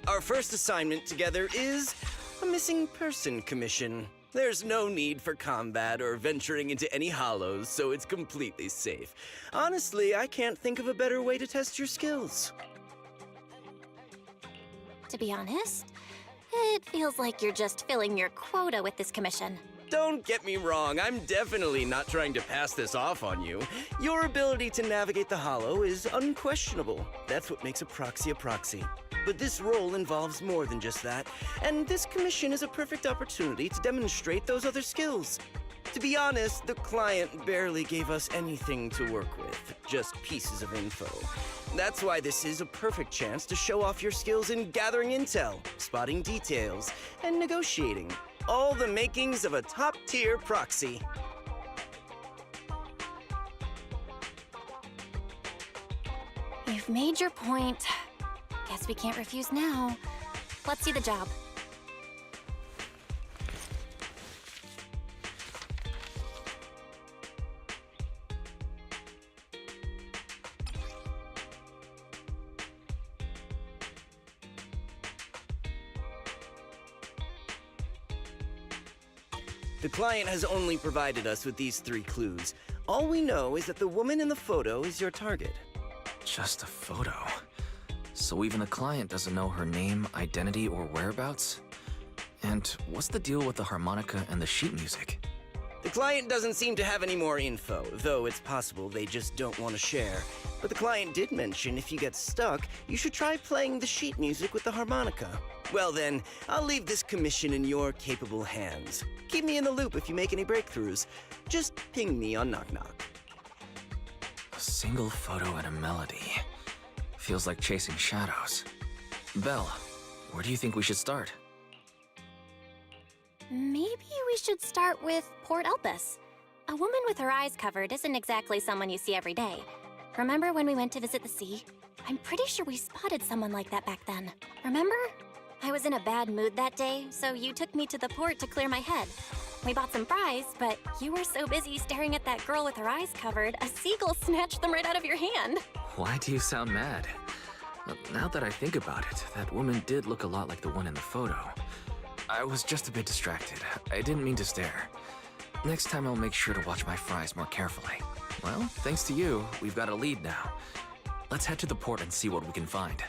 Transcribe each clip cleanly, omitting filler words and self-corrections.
Our first assignment together is a missing person commission. There's no need for combat or venturing into any hollows, so it's completely safe. Honestly, I can't think of a better way to test your skills. To be honest, it feels like you're just filling your quota with this commission. Don't get me wrong, I'm definitely not trying to pass this off on you. Your ability to navigate the hollow is unquestionable. That's what makes a proxy a proxy. But this role involves more than just that, and this commission is a perfect opportunity to demonstrate those other skills. To be honest, the client barely gave us anything to work with, just pieces of info. That's why this is a perfect chance to show off your skills in gathering intel, spotting details, and negotiating. All the makings of a top-tier proxy. You've made your point. Guess we can't refuse now. Let's see the job. The client has only provided us with these 3 clues. All we know is that the woman in the photo is your target. Just a photo. So even the client doesn't know her name, identity, or whereabouts? And what's the deal with the harmonica and the sheet music? The client doesn't seem to have any more info, though it's possible they just don't want to share. But the client did mention if you get stuck, you should try playing the sheet music with the harmonica. Well then, I'll leave this commission in your capable hands. Keep me in the loop if you make any breakthroughs. Just ping me on Knock Knock. A single photo and a melody. Feels like chasing shadows. Belle, where do you think we should start? Maybe we should start with Port Elpis. A woman with her eyes covered isn't exactly someone you see every day. Remember when we went to visit the sea? I'm pretty sure we spotted someone like that back then. Remember? I was in a bad mood that day, so you took me to the port to clear my head. We bought some fries, but you were so busy staring at that girl with her eyes covered, a seagull snatched them right out of your hand. Why do you sound mad? Now that I think about it, that woman did look a lot like the one in the photo. I was just a bit distracted. I didn't mean to stare. Next time I'll make sure to watch my fries more carefully. Well, thanks to you, we've got a lead now. Let's head to the port and see what we can find.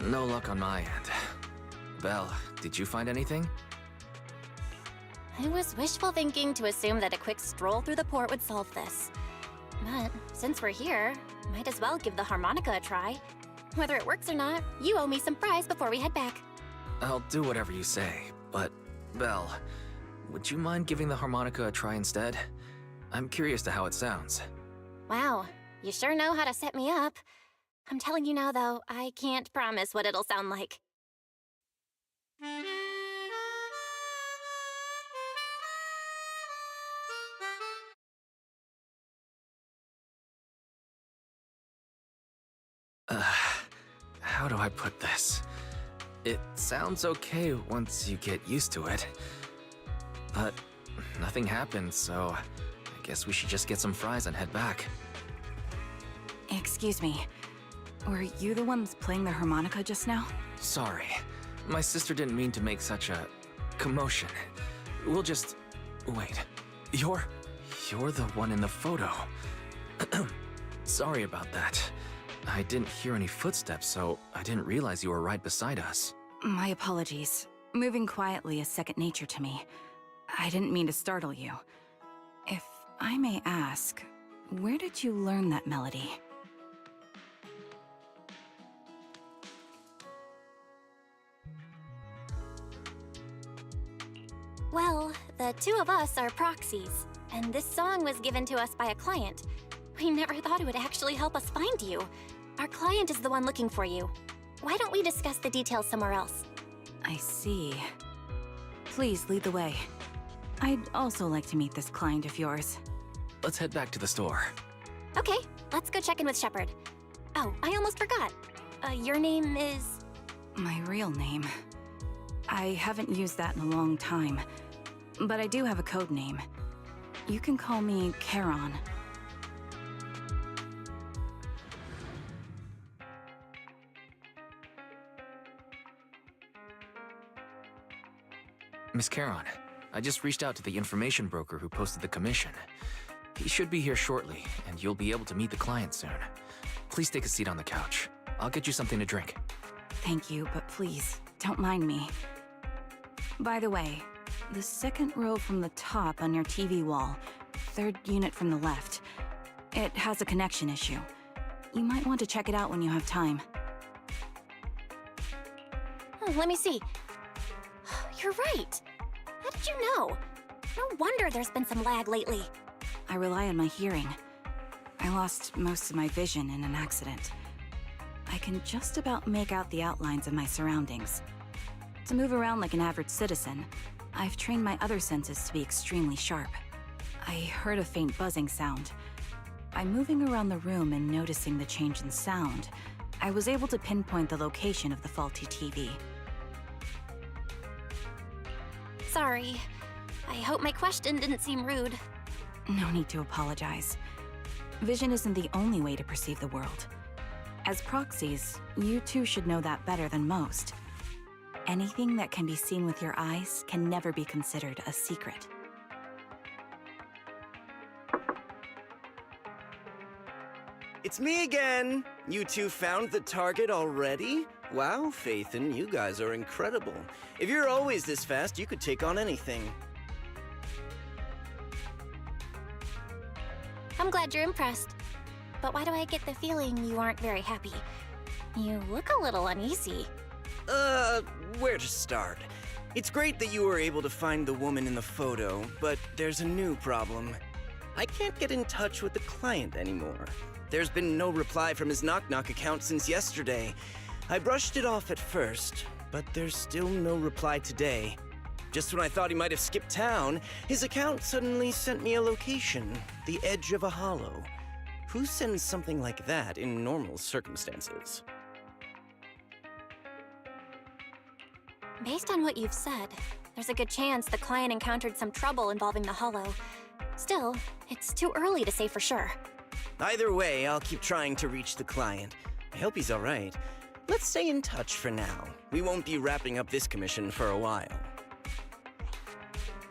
No luck on my end. Belle, did you find anything? It was wishful thinking to assume that a quick stroll through the port would solve this. But since we're here, might as well give the harmonica a try. Whether it works or not, you owe me some fries before we head back. I'll do whatever you say, but Belle, would you mind giving the harmonica a try instead? I'm curious to how it sounds. Wow, you sure know how to set me up. I'm telling you now, though, I can't promise what it'll sound like. How do I put this? It sounds okay once you get used to it. But nothing happened, so I guess we should just get some fries and head back. Excuse me. Were you the ones playing the harmonica just now? Sorry. My sister didn't mean to make such a commotion. We'll just... Wait. You're the one in the photo. Sorry about that. I didn't hear any footsteps, so I didn't realize you were right beside us. My apologies. Moving quietly is second nature to me. I didn't mean to startle you. If I may ask, where did you learn that melody? Well, the two of us are proxies, and this song was given to us by a client. We never thought it would actually help us find you. Our client is the one looking for you. Why don't we discuss the details somewhere else? I see. Please lead the way. I'd also like to meet this client of yours. Let's head back to the store. Okay, let's go check in with Shepard. Oh, I almost forgot. Your name is... My real name. I haven't used that in a long time, but I do have a code name. You can call me Charon. Miss Charon, I just reached out to the information broker who posted the commission. He should be here shortly, and you'll be able to meet the client soon. Please take a seat on the couch. I'll get you something to drink. Thank you, but please, don't mind me. By the way, the second row from the top on your TV wall, third unit from the left, it has a connection issue. You might want to check it out when you have time. Let me see. You're right. How did you know? No wonder there's been some lag lately. I rely on my hearing. I lost most of my vision in an accident. I can just about make out the outlines of my surroundings. To move around like an average citizen, I've trained my other senses to be extremely sharp. I heard a faint buzzing sound. By moving around the room and noticing the change in sound, I was able to pinpoint the location of the faulty TV. Sorry. I hope my question didn't seem rude. No need to apologize. Vision isn't the only way to perceive the world. As proxies, you too should know that better than most. Anything that can be seen with your eyes can never be considered a secret. It's me again! You two found the target already? Wow, Phaethon, you guys are incredible. If you're always this fast, you could take on anything. I'm glad you're impressed. But why do I get the feeling you aren't very happy? You look a little uneasy. Where to start? It's great that you were able to find the woman in the photo, but there's a new problem. I can't get in touch with the client anymore. There's been no reply from his Knock Knock account since yesterday. I brushed it off at first, but there's still no reply today. Just when I thought he might have skipped town, his account suddenly sent me a location, the edge of a hollow. Who sends something like that in normal circumstances? Based on what you've said, there's a good chance the client encountered some trouble involving the Hollow. Still, it's too early to say for sure. Either way, I'll keep trying to reach the client. I hope he's alright. Let's stay in touch for now. We won't be wrapping up this commission for a while.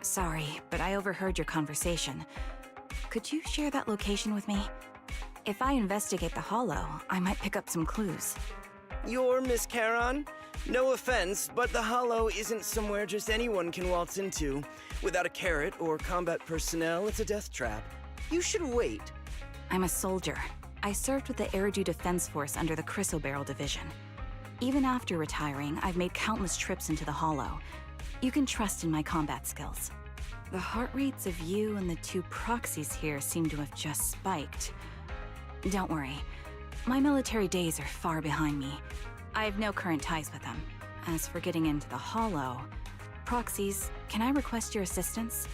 Sorry, but I overheard your conversation. Could you share that location with me? If I investigate the Hollow, I might pick up some clues. You're Miss Charon? No offense, but the Hollow isn't somewhere just anyone can waltz into. Without a carrot or combat personnel, it's a death trap. You should wait. I'm a soldier. I served with the Eridu Defense Force under the Chrysoberyl Division. Even after retiring, I've made countless trips into the Hollow. You can trust in my combat skills. The heart rates of you and the two proxies here seem to have just spiked. Don't worry. My military days are far behind me. I have no current ties with them. As for getting into the Hollow, proxies, can I request your assistance?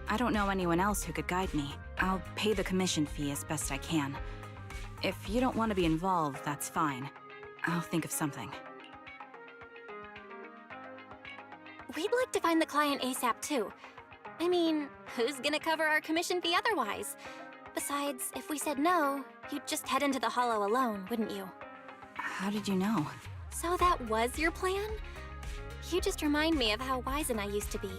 I don't know anyone else who could guide me. I'll pay the commission fee as best I can. If you don't want to be involved, that's fine. I'll think of something. We'd like to find the client ASAP too. I mean, who's gonna cover our commission fee otherwise? Besides, if we said no, you'd just head into the Hollow alone, wouldn't you? How did you know? So that was your plan? You just remind me of how wise and I used to be.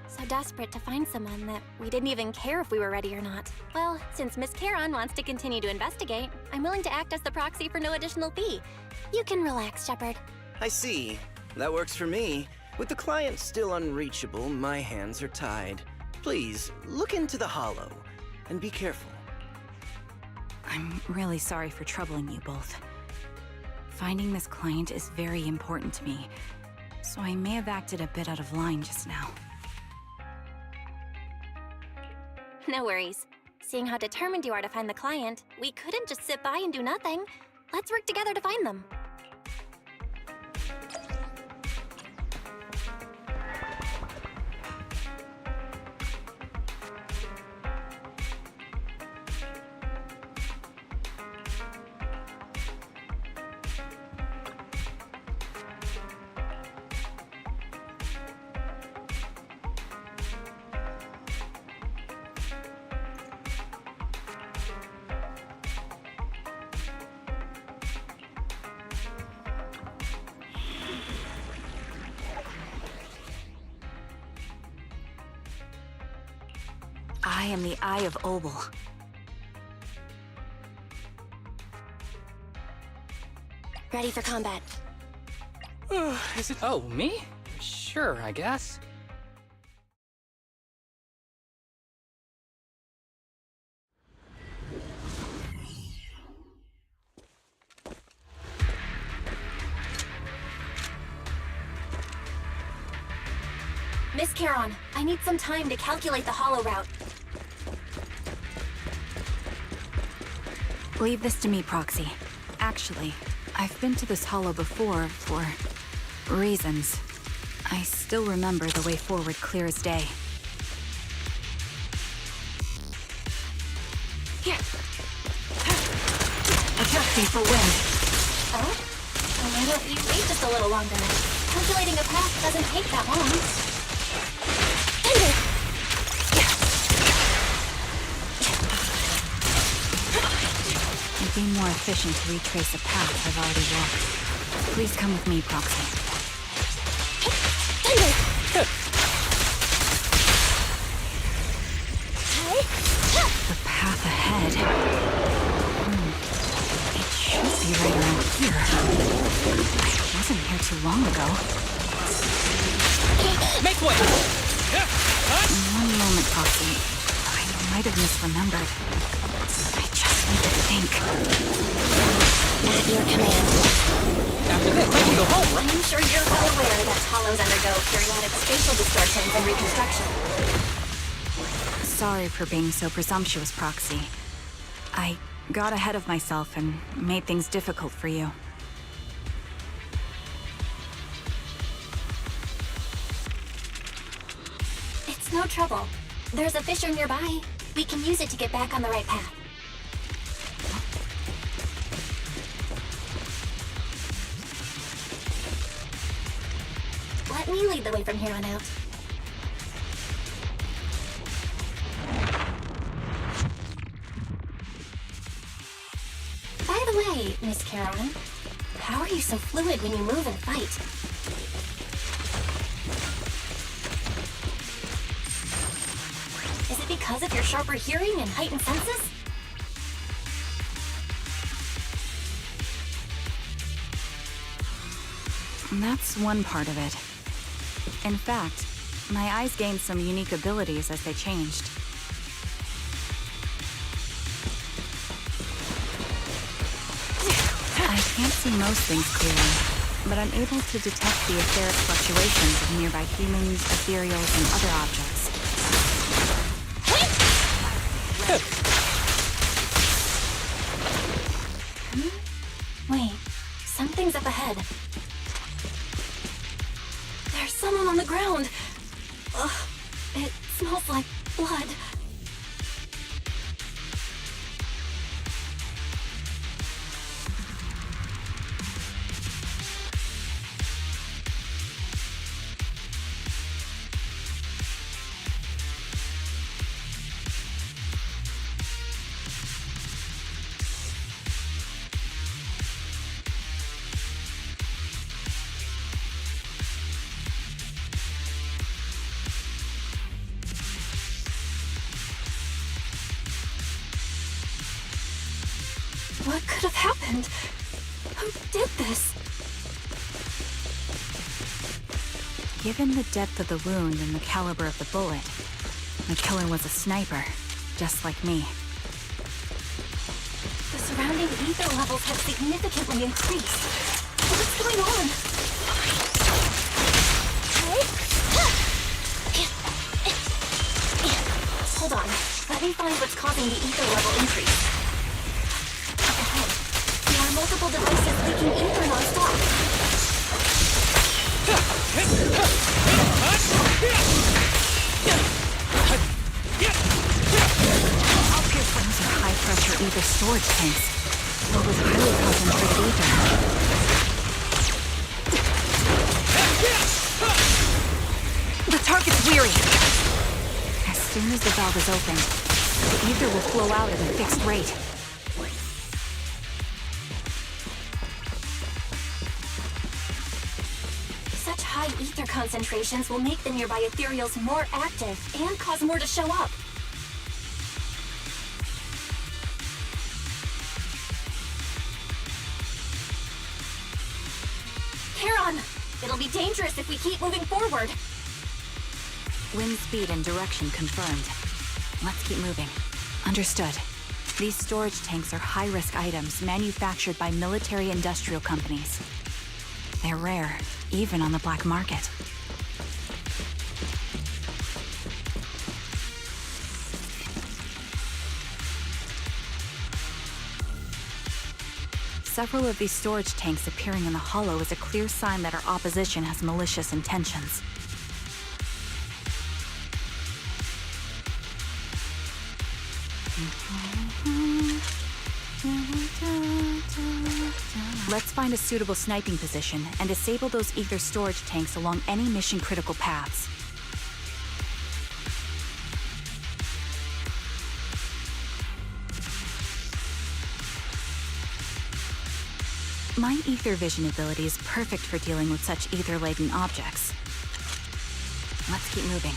So desperate to find someone that we didn't even care if we were ready or not. Well, since Miss Charon wants to continue to investigate, I'm willing to act as the proxy for no additional fee. You can relax, Shepard. I see. That works for me. With the client still unreachable, my hands are tied. Please, look into the Hollow, and be careful. I'm really sorry for troubling you both. Finding this client is very important to me, so I may have acted a bit out of line just now. No worries. Seeing how determined you are to find the client, we couldn't just sit by and do nothing. Let's work together to find them. I am the Eye of Obel. Ready for combat. Is it? Oh, me? Sure, I guess. Miss Charon, I need some time to calculate the Hollow route. Leave this to me, Proxy. Actually, I've been to this Hollow before for reasons. I still remember the way forward clear as day. Here. Attack me for wind. Oh? Well, why don't you wait just a little longer? Calculating a path doesn't take that long. It'd be more efficient to retrace a path I've already walked. Please come with me, Proxy. The path ahead. It should be right around here. I wasn't here too long ago. Make way! One moment, Proxy. I might have misremembered. I just need to think. At your command. After this, I can go home, right? I'm sure you're well aware that hollows undergo periodic spatial distortions and reconstruction. Sorry for being so presumptuous, Proxy. I got ahead of myself and made things difficult for you. It's no trouble. There's a fissure nearby. We can use it to get back on the right path. Let me lead the way from here on out. By the way, Miss Charon, how are you so fluid when you move and fight? Is it because of your sharper hearing and heightened senses? That's one part of it. In fact, my eyes gained some unique abilities as they changed. I can't see most things clearly, but I'm able to detect the etheric fluctuations of nearby humans, ethereals, and other objects. Wait, something's up ahead. There's someone on the ground. Ugh, it smells like blood. What could have happened? Who did this? Given the depth of the wound and the caliber of the bullet, the killer was a sniper, just like me. The surrounding ether levels have significantly increased. What's going on? Hold on. Let me find what's causing the ether level increase. Up ahead, there are multiple devices leaking ether non-stop. These things are high-pressure ether storage tanks, filled with highly concentrated ether. The target's weary. As soon as the valve is open, the ether will flow out at a fixed rate. Such high ether concentrations will make the nearby ethereals more active and cause more to show up. Charon! It'll be dangerous if we keep moving forward. Wind speed and direction confirmed. Let's keep moving. Understood. These storage tanks are high-risk items manufactured by military-industrial companies. They're rare, even on the black market. Several of these storage tanks appearing in the hollow is a clear sign that our opposition has malicious intentions. Let's find a suitable sniping position and disable those ether storage tanks along any mission-critical paths. My ether vision ability is perfect for dealing with such ether-laden objects. Let's keep moving.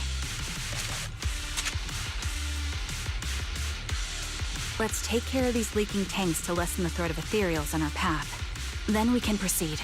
Let's take care of these leaking tanks to lessen the threat of ethereals on our path. Then we can proceed.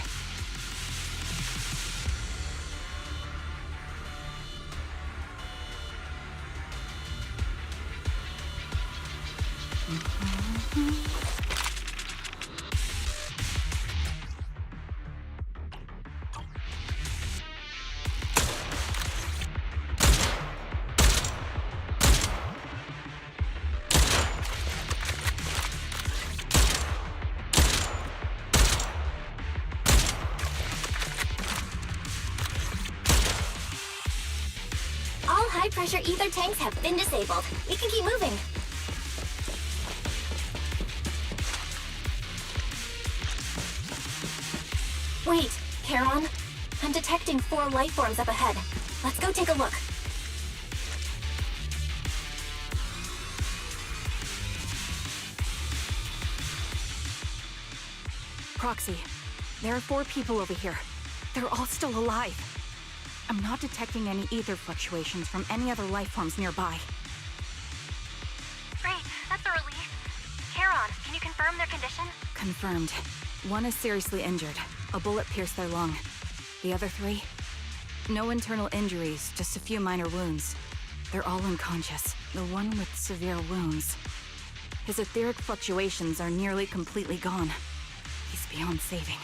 All high-pressure ether tanks have been disabled. We can keep moving. Wait, Charon. I'm detecting 4 life forms up ahead. Let's go take a look. Proxy, there are 4 people over here. They're all still alive. I'm not detecting any ether fluctuations from any other life forms nearby. Great, that's a relief. Charon, can you confirm their condition? Confirmed. One is seriously injured. A bullet pierced their lung. The other three? No internal injuries, just a few minor wounds. They're all unconscious. The one with severe wounds. His etheric fluctuations are nearly completely gone. He's beyond saving.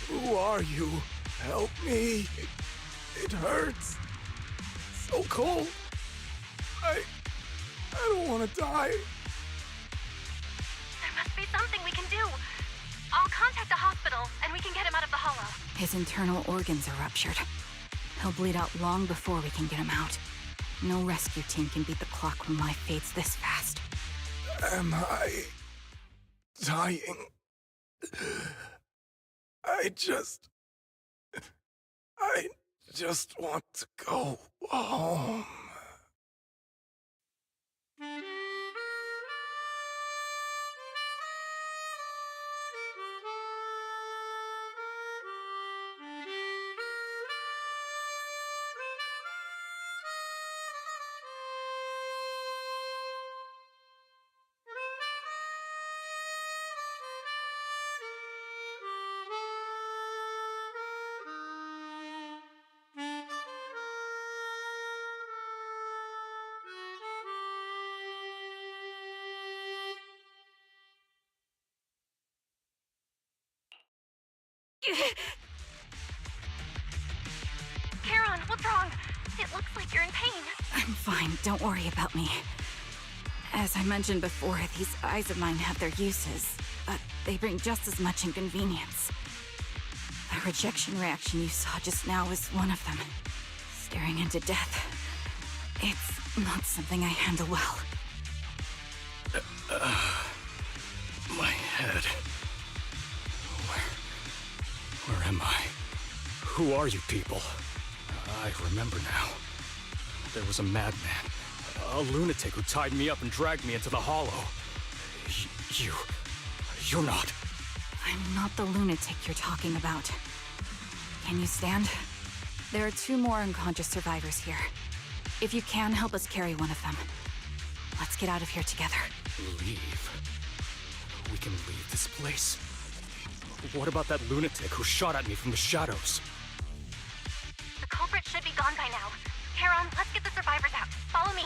Who are you? Help me. It hurts. So cold. I don't want to die. There must be something we can do. I'll contact the hospital, and we can get him out of the hollow. His internal organs are ruptured. He'll bleed out long before we can get him out. No rescue team can beat the clock when life fades this fast. Am I dying? I just want to go home. Charon, what's wrong? It looks like you're in pain. I'm fine, don't worry about me. As I mentioned before, these eyes of mine have their uses, but they bring just as much inconvenience. The rejection reaction you saw just now is one of them. Staring into death. It's not something I handle well. My head. Where am I? Who are you people? I remember now. There was a madman, a lunatic who tied me up and dragged me into the hollow. You're not. I'm not the lunatic you're talking about. Can you stand? There are 2 more unconscious survivors here. If you can, help us carry one of them. Let's get out of here together. Leave? We can leave this place? What about that lunatic who shot at me from the shadows? The culprit should be gone by now. Charon, let's get the survivors out. Follow me.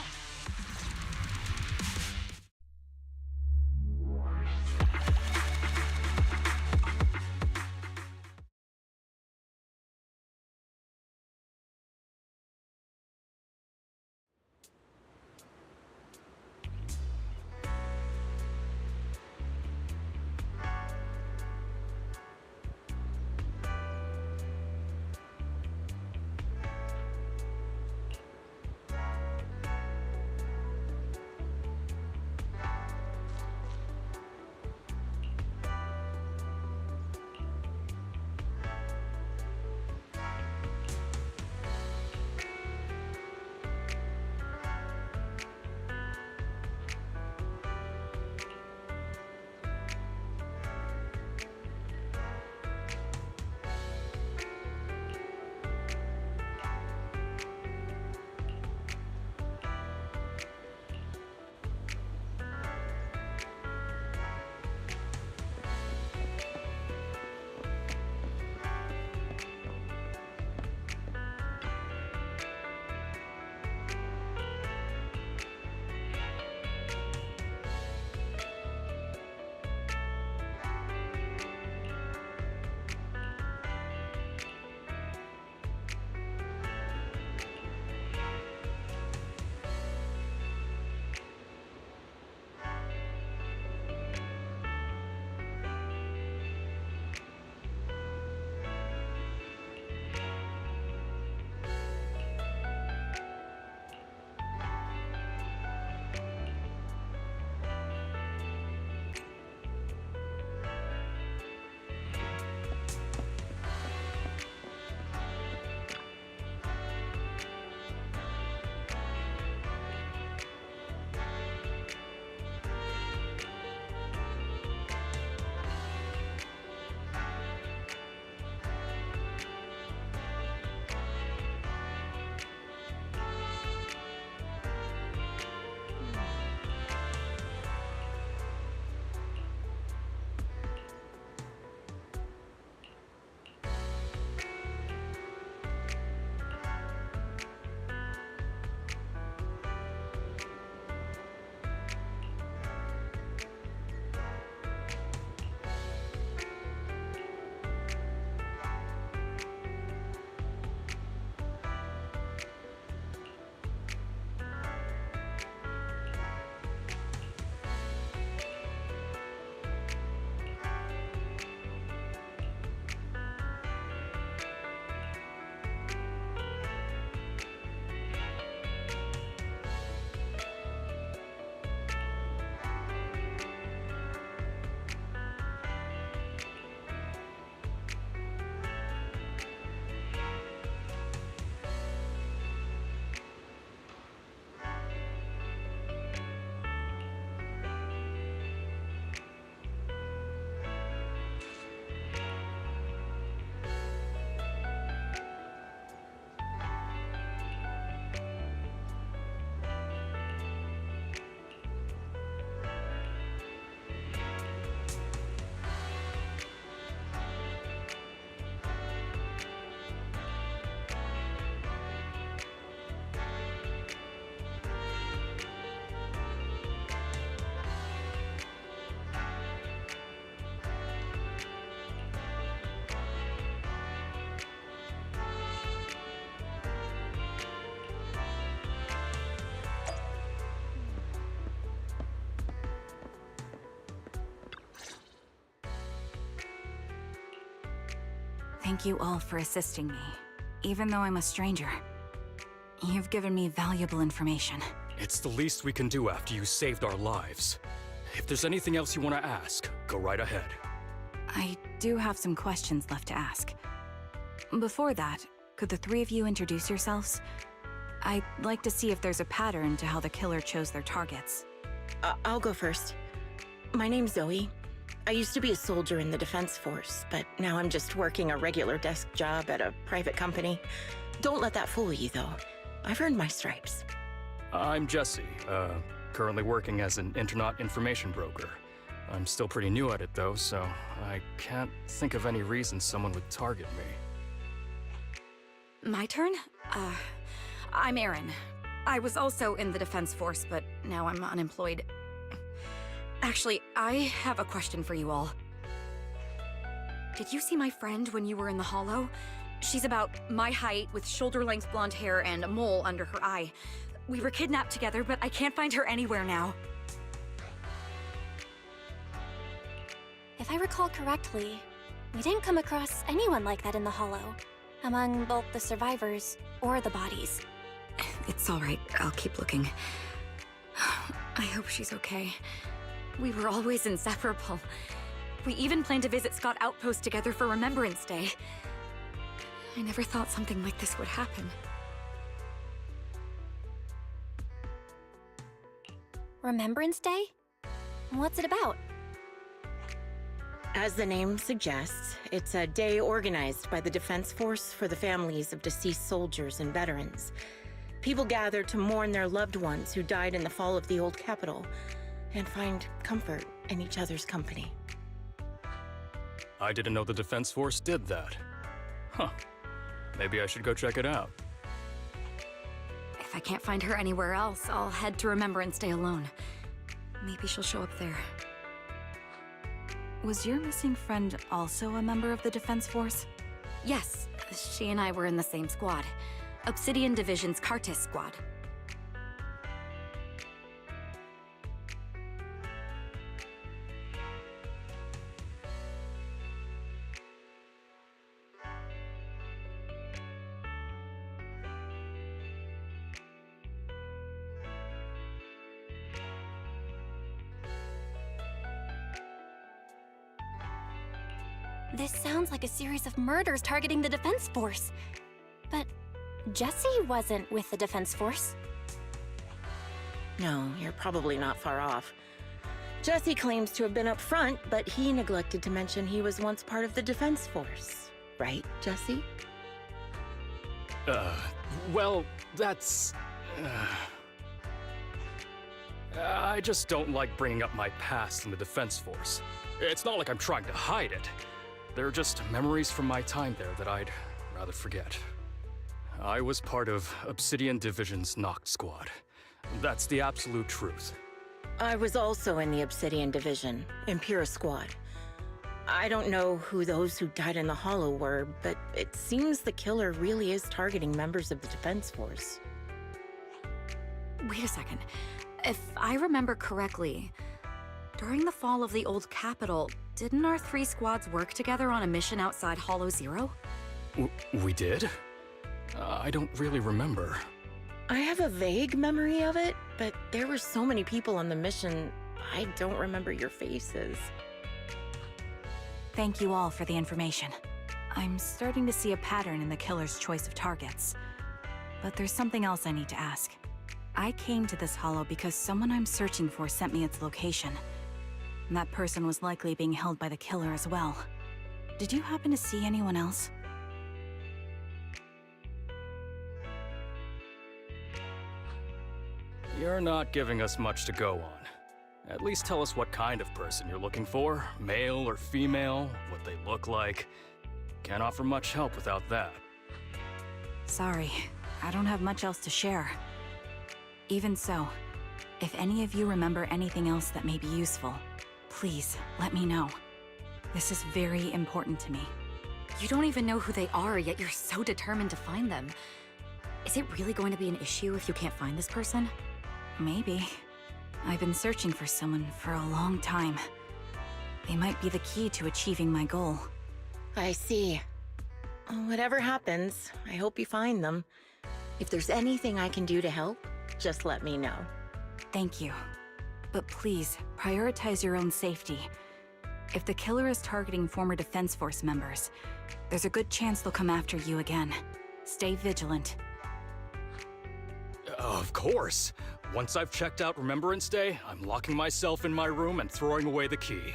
Thank you all for assisting me, even though I'm a stranger. You've given me valuable information. It's the least we can do after you saved our lives. If there's anything else you want to ask, go right ahead. I do have some questions left to ask. Before that, could the three of you introduce yourselves? I'd like to see if there's a pattern to how the killer chose their targets. I'll go first. My name's Zoe. I used to be a soldier in the Defense Force, but now I'm just working a regular desk job at a private company. Don't let that fool you, though. I've earned my stripes. I'm Jesse, currently working as an internaut information broker. I'm still pretty new at it, though, so I can't think of any reason someone would target me. My turn? I'm Erin. I was also in the Defense Force, but now I'm unemployed. Actually, I have a question for you all. Did you see my friend when you were in the Hollow? She's about my height, with shoulder-length blonde hair and a mole under her eye. We were kidnapped together, but I can't find her anywhere now. If I recall correctly, we didn't come across anyone like that in the Hollow, among both the survivors or the bodies. It's all right. I'll keep looking. I hope she's okay. We were always inseparable. We even planned to visit Scott Outpost together for Remembrance Day. I never thought something like this would happen. Remembrance Day? What's it about? As the name suggests, it's a day organized by the Defense Force for the families of deceased soldiers and veterans. People gather to mourn their loved ones who died in the fall of the old capital and find comfort in each other's company. I didn't know the Defense Force did that. Huh. Maybe I should go check it out. If I can't find her anywhere else, I'll head to Remembrance Day alone. Maybe she'll show up there. Was your missing friend also a member of the Defense Force? Yes, she and I were in the same squad. Obsidian Division's Kartis squad. This sounds like a series of murders targeting the Defense Force. But Jesse wasn't with the Defense Force. No, you're probably not far off. Jesse claims to have been up front, but he neglected to mention he was once part of the Defense Force. Right, Jesse? Well, that's... I just don't like bringing up my past in the Defense Force. It's not like I'm trying to hide it. They're just memories from my time there that I'd rather forget. I was part of Obsidian Division's Noct Squad. That's the absolute truth. I was also in the Obsidian Division, Impera Squad. I don't know who those who died in the Hollow were, but it seems the killer really is targeting members of the Defense Force. Wait a second. If I remember correctly, during the fall of the old capital, didn't our three squads work together on a mission outside Hollow Zero? We did? I don't really remember. I have a vague memory of it, but there were so many people on the mission, I don't remember your faces. Thank you all for the information. I'm starting to see a pattern in the killer's choice of targets. But there's something else I need to ask. I came to this hollow because someone I'm searching for sent me its location. And that person was likely being held by the killer as well. Did you happen to see anyone else? You're not giving us much to go on. At least tell us what kind of person you're looking for, male or female, what they look like. Can't offer much help without that. Sorry, I don't have much else to share. Even so, if any of you remember anything else that may be useful, please let me know. This is very important to me. You don't even know who they are, yet you're so determined to find them. Is it really going to be an issue if you can't find this person? Maybe. I've been searching for someone for a long time. They might be the key to achieving my goal. I see. Whatever happens, I hope you find them. If there's anything I can do to help, just let me know. Thank you. But please, prioritize your own safety. If the killer is targeting former Defense Force members, there's a good chance they'll come after you again. Stay vigilant. Of course. Once I've checked out Remembrance Day, I'm locking myself in my room and throwing away the key.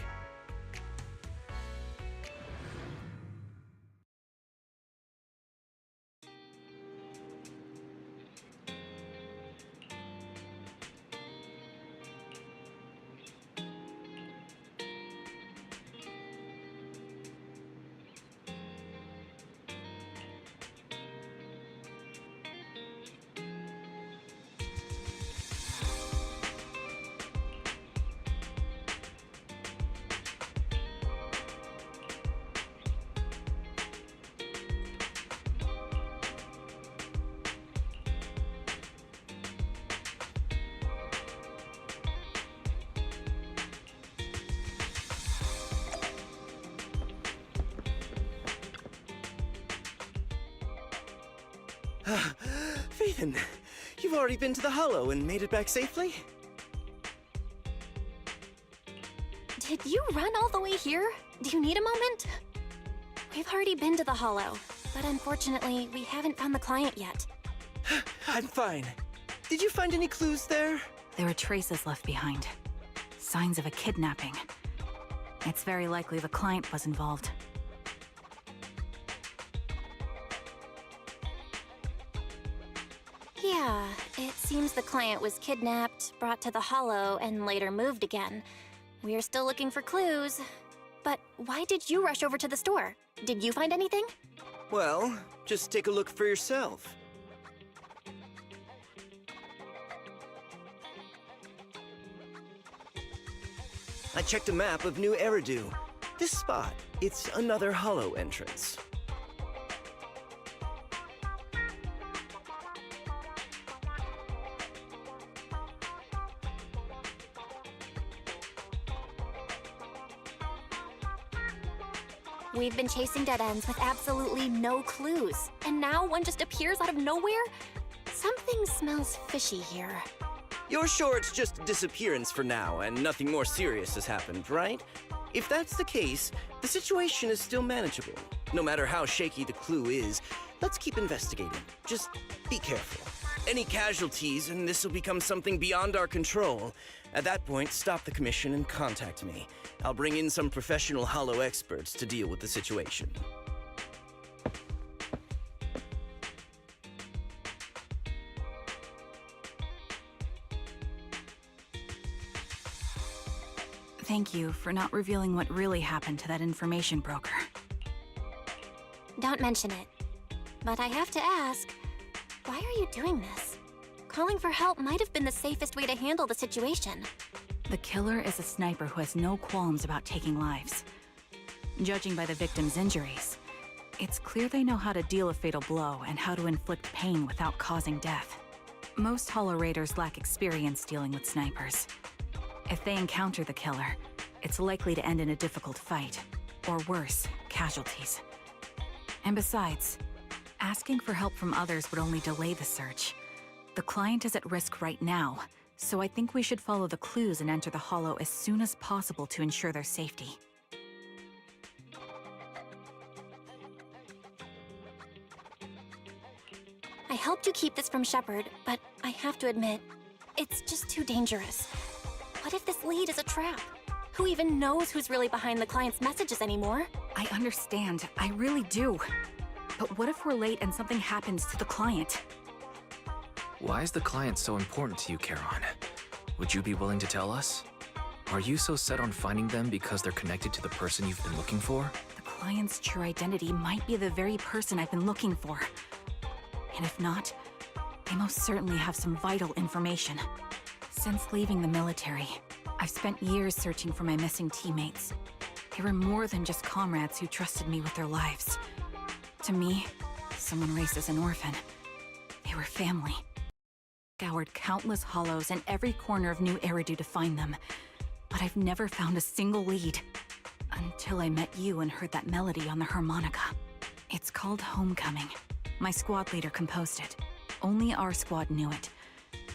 Phaethon, you've already been to the Hollow and made it back safely? Did you run all the way here? Do you need a moment? We've already been to the Hollow, but unfortunately, we haven't found the client yet. I'm fine. Did you find any clues there? There were traces left behind. Signs of a kidnapping. It's very likely the client was involved. Yeah, it seems the client was kidnapped, brought to the Hollow, and later moved again. We're still looking for clues. But why did you rush over to the store? Did you find anything? Well, just take a look for yourself. I checked a map of New Eridu. This spot, it's another Hollow entrance. We've been chasing dead ends with absolutely no clues, and now one just appears out of nowhere? Something smells fishy here. You're sure it's just disappearance for now and nothing more serious has happened, right? If that's the case, the situation is still manageable. No matter how shaky the clue is, let's keep investigating. Just be careful. Any casualties and this will become something beyond our control. At that point, stop the commission and contact me. I'll bring in some professional Hollow experts to deal with the situation. Thank you for not revealing what really happened to that information broker. Don't mention it. But I have to ask, why are you doing this? Calling for help might have been the safest way to handle the situation. The killer is a sniper who has no qualms about taking lives. Judging by the victim's injuries, it's clear they know how to deal a fatal blow and how to inflict pain without causing death. Most Hollow Raiders lack experience dealing with snipers. If they encounter the killer, it's likely to end in a difficult fight, or worse, casualties. And besides, asking for help from others would only delay the search. The client is at risk right now, so I think we should follow the clues and enter the Hollow as soon as possible to ensure their safety. I helped you keep this from Shepard, but I have to admit, it's just too dangerous. What if this lead is a trap? Who even knows who's really behind the client's messages anymore? I understand, I really do. But what if we're late and something happens to the client? Why is the client so important to you, Charon? Would you be willing to tell us? Are you so set on finding them because they're connected to the person you've been looking for? The client's true identity might be the very person I've been looking for. And if not, they most certainly have some vital information. Since leaving the military, I've spent years searching for my missing teammates. They were more than just comrades who trusted me with their lives. To me, someone raised as an orphan, they were family. Scoured countless hollows in every corner of New Eridu to find them, but I've never found a single lead. Until I met you and heard that melody on the harmonica. It's called Homecoming. My squad leader composed it. Only our squad knew it.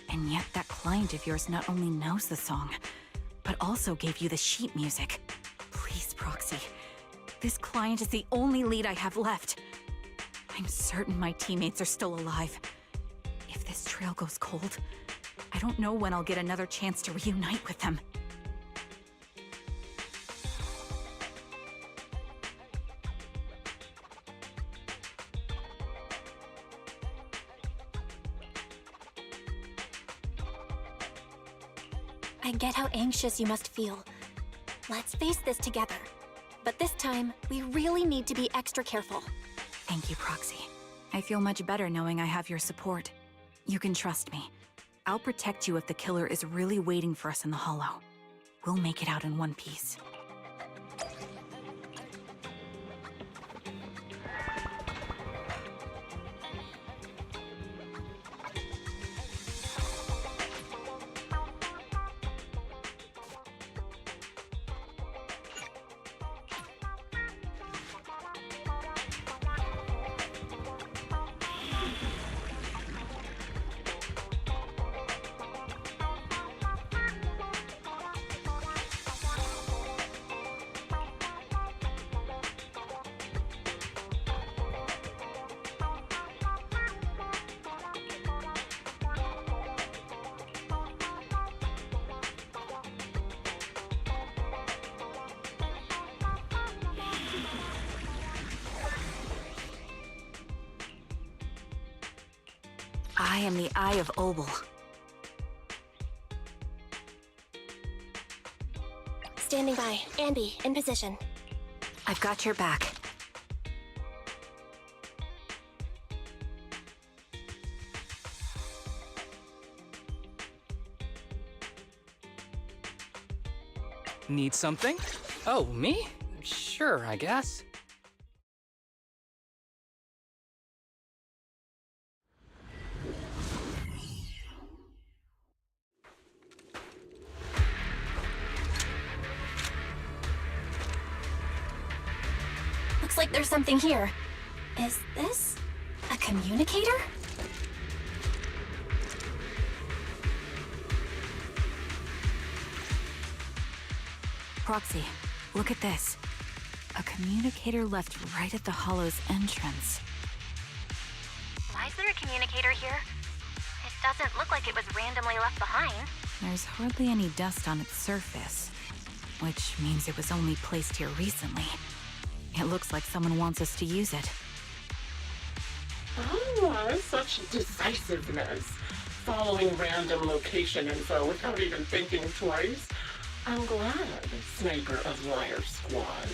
And yet that client of yours not only knows the song, but also gave you the sheet music. Please, Proxy. This client is the only lead I have left. I'm certain my teammates are still alive. If this trail goes cold, I don't know when I'll get another chance to reunite with them. I get how anxious you must feel. Let's face this together. But this time, we really need to be extra careful. Thank you, Proxy. I feel much better knowing I have your support. You can trust me. I'll protect you if the killer is really waiting for us in the Hollow. We'll make it out in one piece. I am the Eye of Obel. Standing by. Andy, in position. I've got your back. Need something? Oh, me? Sure, I guess. Looks like there's something here. Is this a communicator? Proxy, look at this. A communicator left right at the Hollow's entrance. Why is there a communicator here? It doesn't look like it was randomly left behind. There's hardly any dust on its surface, which means it was only placed here recently. It looks like someone wants us to use it. Ah, such decisiveness. Following random location info without even thinking twice. I'm glad, Sniper of Liar Squad.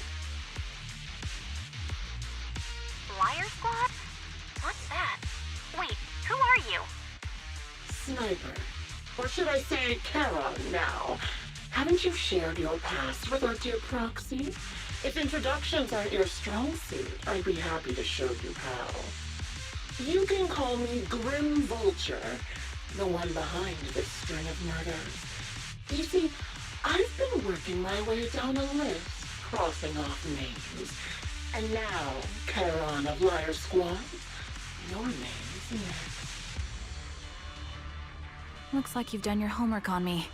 Liar Squad? What's that? Wait, who are you? Sniper. Or should I say Charon now? Haven't you shared your past with our dear Proxy? If introductions aren't your strong suit, I'd be happy to show you how. You can call me Grim Vulture, the one behind this string of murders. You see, I've been working my way down a list, crossing off names. And now, Charon of Liar Squad, your name's next. Looks like you've done your homework on me.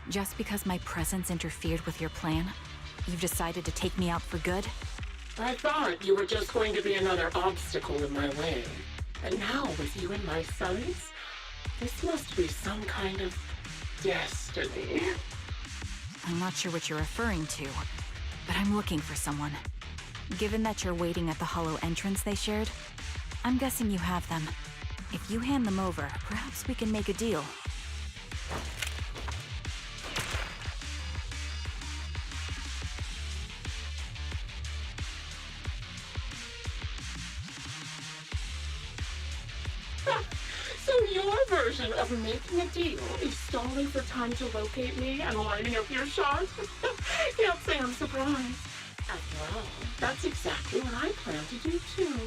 Just because my presence interfered with your plan, you've decided to take me out for good? I thought you were just going to be another obstacle in my way. And now, with you in my sights, this must be some kind of destiny. I'm not sure what you're referring to, but I'm looking for someone. Given that you're waiting at the Hollow entrance they shared, I'm guessing you have them. If you hand them over, perhaps we can make a deal. So your version of making a deal is stalling for time to locate me and lining up your shot? Can't say I'm surprised. After all, that's exactly what I plan to do too.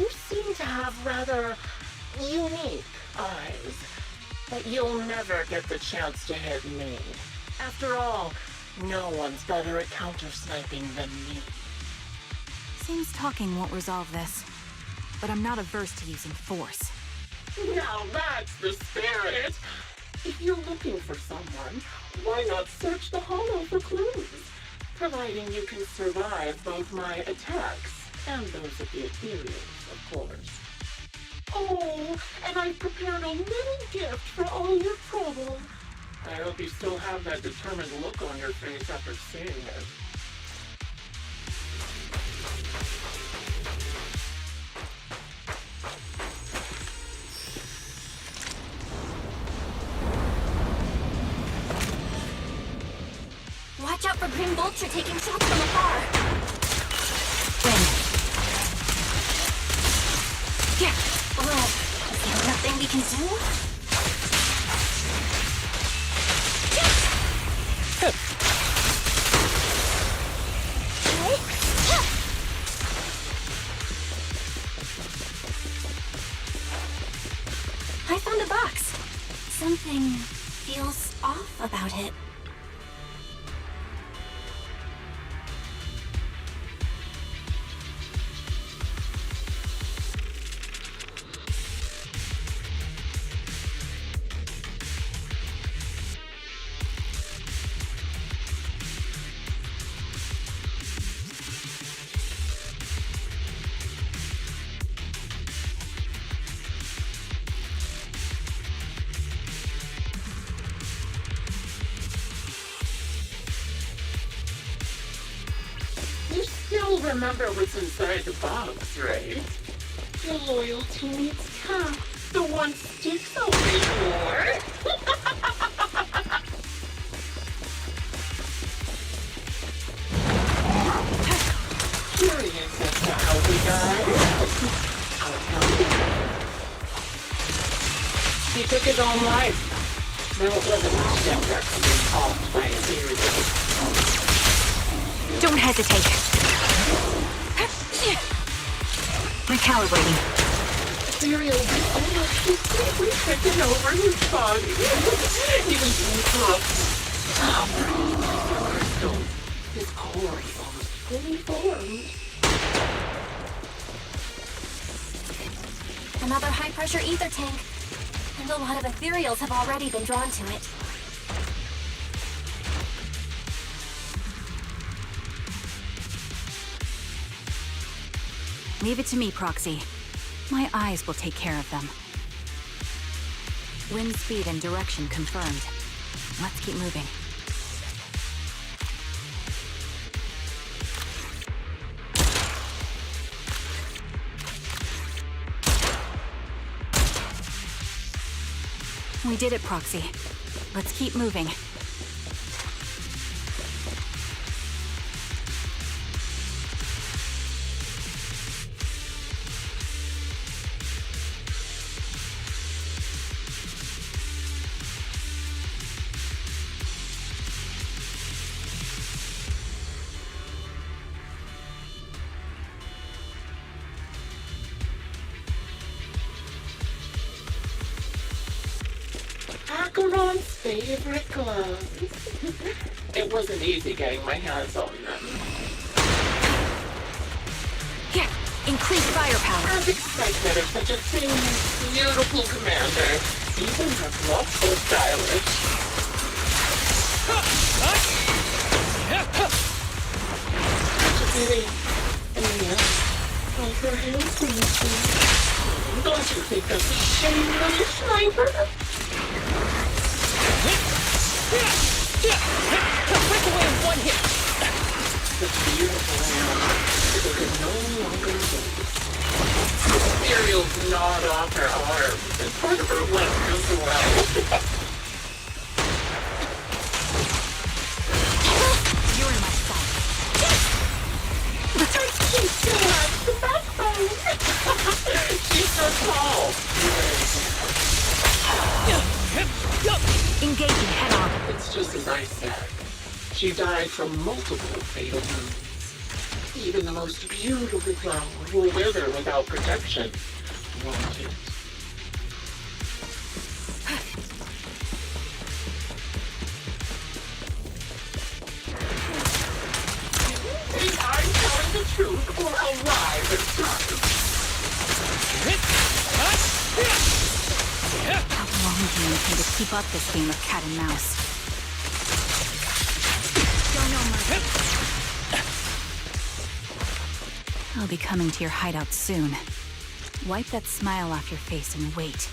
You seem to have rather unique eyes, but you'll never get the chance to hit me. After all, no one's better at counter-sniping than me. Seems talking won't resolve this, but I'm not averse to using force. Now that's the spirit. If you're looking for someone, why not search the hollow for clues? Providing you can survive both my attacks and those of the Ethereals, of course. Oh, and I've prepared a little gift for all your trouble. I hope you still have that determined look on your face after seeing it. Watch out for Grim Vulture taking shots from afar. Win. Yeah. Well, is there nothing we can do? I found a box. Something feels off about it. You still remember what's inside the box, right? Your loyalty meets cap. The one sticks will pay more. Curious as to how we got. I'll tell you. He took his own life. Now it wasn't much younger to be called by a series. Don't hesitate. Recalibrating. Ethereal almost completely taken over his body. Even crystal. His core is almost fully formed. Another high-pressure ether tank. And a lot of Ethereals have already been drawn to it. Leave it to me, Proxy. My eyes will take care of them. Wind speed and direction confirmed. Let's keep moving. We did it, Proxy. Let's keep moving. Acheron's favorite gloves. It wasn't easy getting my hands on them. Here, increase firepower. As expected of such a thin, beautiful commander, even her gloves so stylish. Such a pity. And yet, like her hands clean. Don't you think that's a shame, little sniper? Break away in one hit! The beautiful animal can no longer move. Ethereal's gnawed off her arm, and part of her limb as well. You're in my sight. She still has the backbone. She's so tall. Engaging head-on. It's just as I said. She died from multiple fatal wounds. Even the most beautiful flower will wither without protection. Won't it? Think I'm telling the truth or arrive in time. How long do you intend to keep up this game of cat and mouse? Show no mercy. I'll be coming to your hideout soon. Wipe that smile off your face and wait.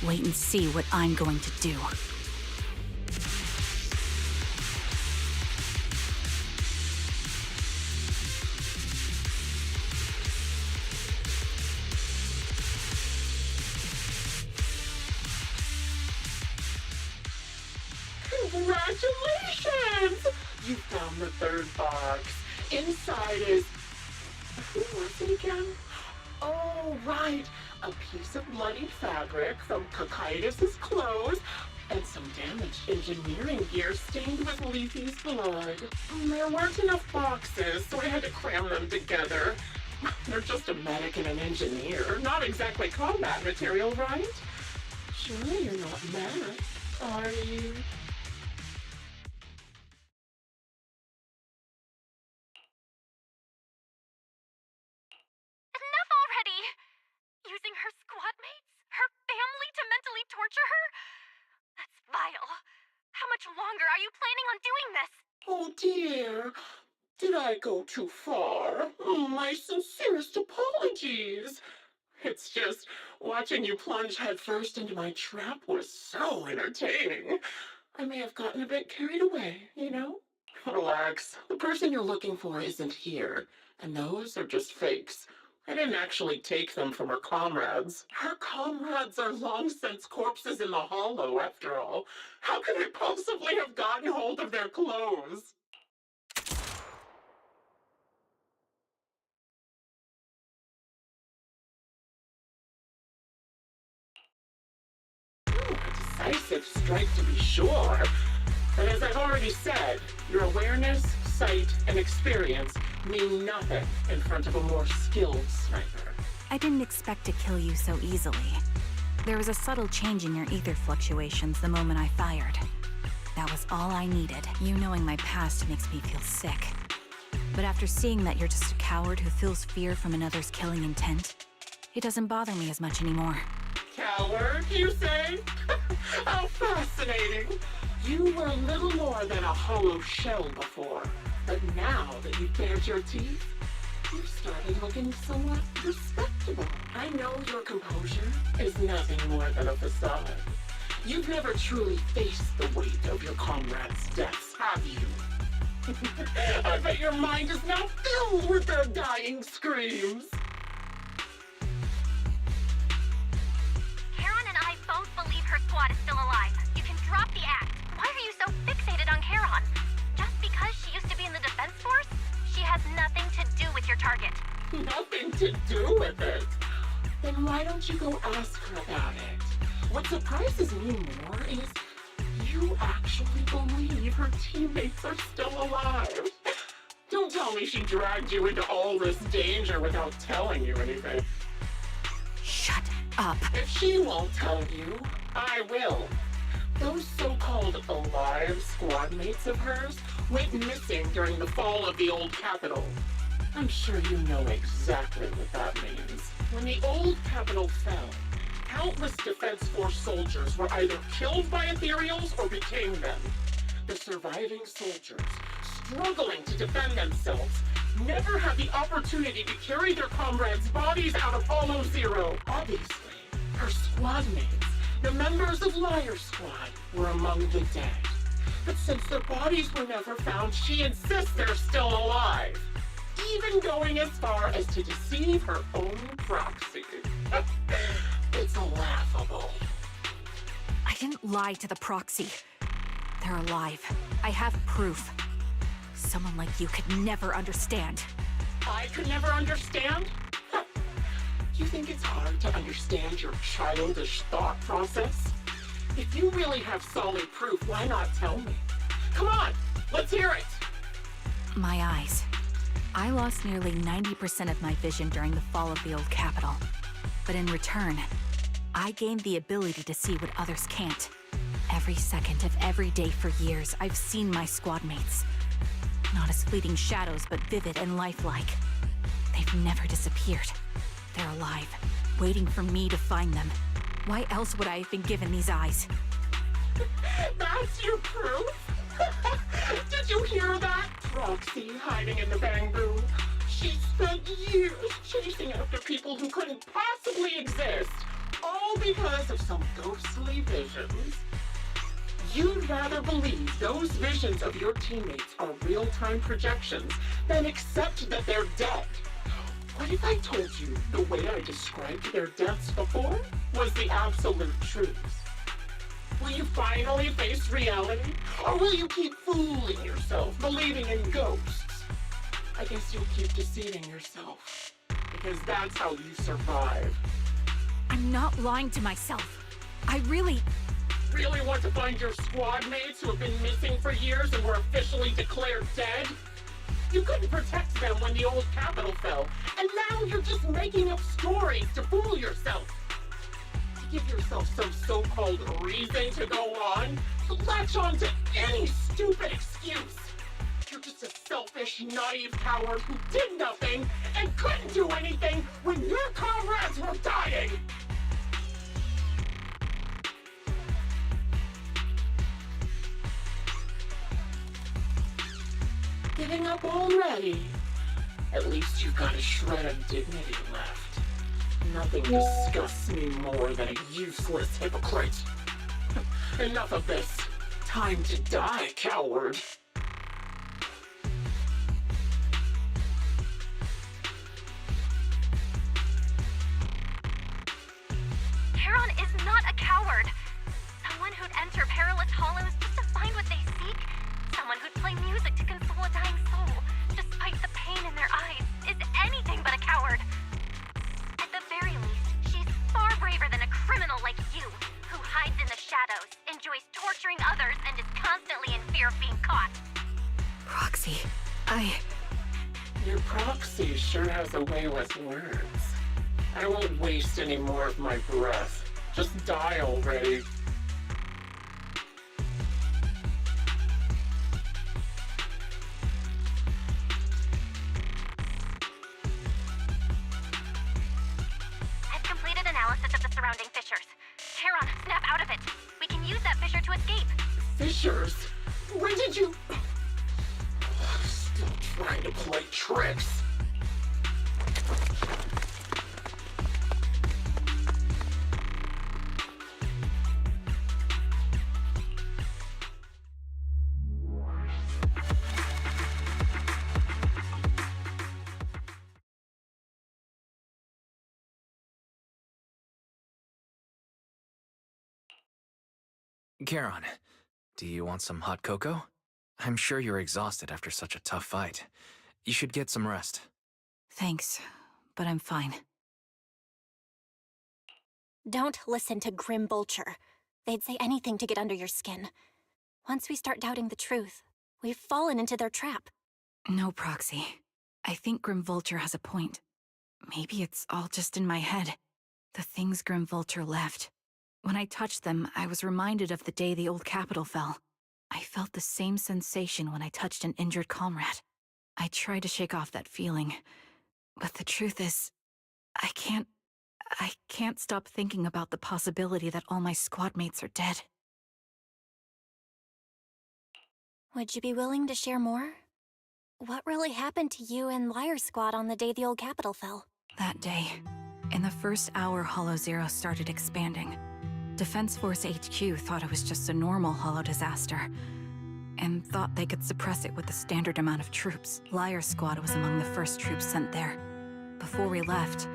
Wait and see what I'm going to do. Congratulations! You found the third box. Inside is... Who was it again? Oh, right. A piece of bloodied fabric from Cocytus's clothes and some damaged engineering gear stained with Leafy's blood. There weren't enough boxes, so I had to cram them together. They're just a medic and an engineer, not exactly combat material, right? Surely you're not mad, are you? Enough already! Using her squad mates? Her family to mentally torture her? That's vile. How much longer are you planning on doing this? Oh dear, did I go too far? My sincerest apologies. It's just, watching you plunge headfirst into my trap was so entertaining. I may have gotten a bit carried away, you know? Relax, the person you're looking for isn't here, and those are just fakes. I didn't actually take them from her comrades. Her comrades are long since corpses in the hollow, after all. How could I possibly have gotten hold of their clothes? A decisive strike to be sure. But as I've already said, your awareness, sight, and experience mean nothing in front of a more skilled sniper. I didn't expect to kill you so easily. There was a subtle change in your ether fluctuations the moment I fired. That was all I needed. You knowing my past makes me feel sick. But after seeing that you're just a coward who feels fear from another's killing intent, it doesn't bother me as much anymore. Coward, you say? How fascinating! You were little more than a hollow shell before, but now that you've bared your teeth, you've started looking somewhat respectable. I know your composure is nothing more than a facade. You've never truly faced the weight of your comrades' deaths, have you? I bet your mind is now filled with their dying screams. Charon and I both believe her squad is still alive. You can drop the act. Why are you so fixated on Charon? Just because she used to be in the defense force? She has nothing to do with your target. Nothing to do with it? Then why don't you go ask her about it? What surprises me more is you actually believe her teammates are still alive. Don't tell me she dragged you into all this danger without telling you anything. Shut up. If she won't tell you, I will. Those so-called alive squad mates of hers went missing during the fall of the old capital. I'm sure you know exactly what that means. When the old capital fell, countless Defense Force soldiers were either killed by Ethereals or became them. The surviving soldiers, struggling to defend themselves, never had the opportunity to carry their comrades' bodies out of Hollow Zero. Obviously, her squad mates, the members of Liar Squad, were among the dead. But since their bodies were never found, she insists they're still alive. Even going as far as to deceive her own proxy. It's laughable. I didn't lie to the proxy. They're alive. I have proof. Someone like you could never understand. I could never understand? You think it's hard to understand your childish thought process? If you really have solid proof, why not tell me? Come on, let's hear it! My eyes. I lost nearly 90% of my vision during the fall of the old capital. But in return, I gained the ability to see what others can't. Every second of every day for years, I've seen my squad mates. Not as fleeting shadows, but vivid and lifelike. They've never disappeared. They're alive, waiting for me to find them. Why else would I have been given these eyes? That's your proof? Did you hear that? Proxy hiding in the bamboo. She spent years chasing after people who couldn't possibly exist, all because of some ghostly visions. You'd rather believe those visions of your teammates are real-time projections than accept that they're dead. What if I told you the way I described their deaths before was the absolute truth? Will you finally face reality? Or will you keep fooling yourself, believing in ghosts? I guess you'll keep deceiving yourself, because that's how you survive. I'm not lying to myself. I really want to find your squad mates who have been missing for years and were officially declared dead? You couldn't protect them when the old capital fell, and now you're just making up stories to fool yourself. To give yourself some so-called reason to go on, to latch on to any stupid excuse. You're just a selfish, naive coward who did nothing and couldn't do anything when your comrades were dying. Giving up already? At least you've got a shred of dignity left. Nothing disgusts me more than a useless hypocrite. Enough of this. Time to die, coward. Charon is not a coward. Someone who'd enter perilous hollows just to find what they seek. Someone who'd play music to console a dying soul, despite the pain in their eyes, is anything but a coward. At the very least, she's far braver than a criminal like you, who hides in the shadows, enjoys torturing others, and is constantly in fear of being caught. Proxy, Your proxy sure has a way with words. I won't waste any more of my breath. Just die already. I've completed analysis of the surrounding fissures. Charon, snap out of it. We can use that fissure to escape. Fissures? When did you... Still trying to play tricks. Charon, do you want some hot cocoa? I'm sure you're exhausted after such a tough fight. You should get some rest. thanks, but I'm fine. Don't listen to Grim Vulture. They'd say anything to get under your skin. Once we start doubting the truth, we've fallen into their trap. No, Proxy. I think Grim Vulture has a point. Maybe it's all just in my head. The things Grim Vulture left. When I touched them, I was reminded of the day the old capital fell. I felt the same sensation when I touched an injured comrade. I tried to shake off that feeling, but the truth is, I can't stop thinking about the possibility that all my squad mates are dead. Would you be willing to share more? What really happened to you and Liar Squad on the day the old capital fell? That day, in the first hour Hollow Zero started expanding, Defense Force HQ thought it was just a normal Hollow disaster, and thought they could suppress it with the standard amount of troops. Liar Squad was among the first troops sent there. Before we left,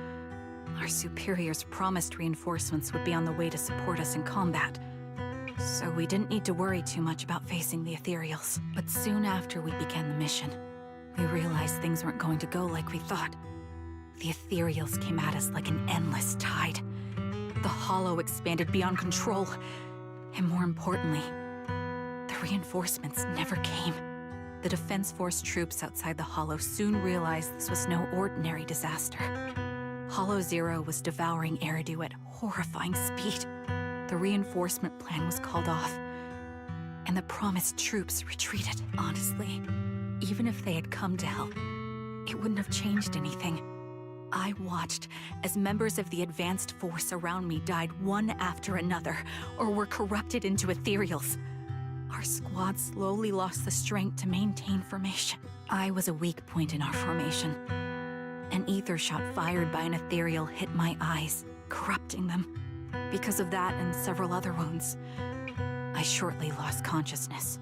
our superiors promised reinforcements would be on the way to support us in combat, so we didn't need to worry too much about facing the Ethereals. But soon after we began the mission, we realized things weren't going to go like we thought. The Ethereals came at us like an endless tide. The Hollow expanded beyond control, and more importantly, the reinforcements never came. The Defense Force troops outside the Hollow soon realized this was no ordinary disaster. Hollow Zero was devouring Eridu at horrifying speed. The reinforcement plan was called off, and the promised troops retreated. Honestly, even if they had come to help, it wouldn't have changed anything. I watched as members of the advanced force around me died one after another, or were corrupted into ethereals. Our squad slowly lost the strength to maintain formation. I was a weak point in our formation. An ether shot fired by an ethereal hit my eyes, corrupting them. Because of that and several other wounds, I shortly lost consciousness.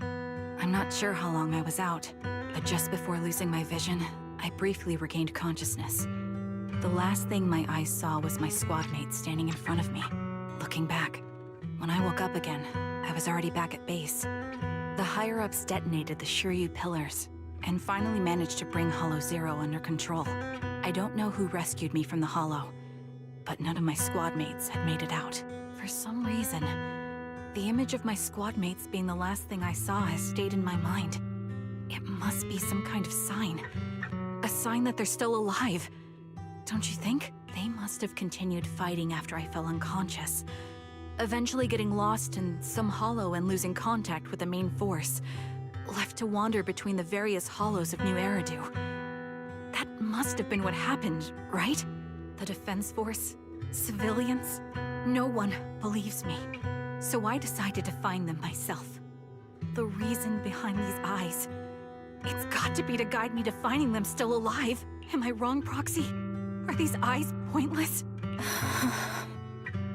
I'm not sure how long I was out, but just before losing my vision, I briefly regained consciousness. The last thing my eyes saw was my squad mate standing in front of me. Looking back, when I woke up again, I was already back at base. The higher-ups detonated the Shiryu pillars, and finally managed to bring Hollow Zero under control. I don't know who rescued me from the Hollow, but none of my squad mates had made it out. For some reason, the image of my squad mates being the last thing I saw has stayed in my mind. It must be some kind of sign. A sign that they're still alive. Don't you think? They must have continued fighting after I fell unconscious, eventually getting lost in some hollow and losing contact with the main force, left to wander between the various hollows of New Eridu. That must have been what happened, right? The Defense Force? Civilians? No one believes me. So I decided to find them myself. The reason behind these eyes. It's got to be to guide me to finding them still alive. Am I wrong, Proxy? Are these eyes pointless?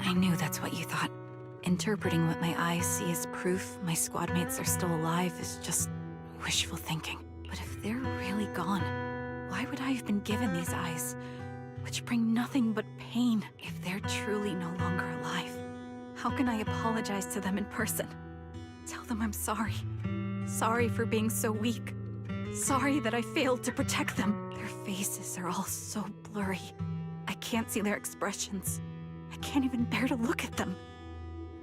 I knew that's what you thought. Interpreting what my eyes see as proof my squad mates are still alive is just wishful thinking. But if they're really gone, why would I have been given these eyes, which bring nothing but pain if they're truly no longer alive? How can I apologize to them in person? Tell them I'm sorry. Sorry for being so weak. Sorry that I failed to protect them. Their faces are all so blurry. I can't see their expressions. I can't even bear to look at them.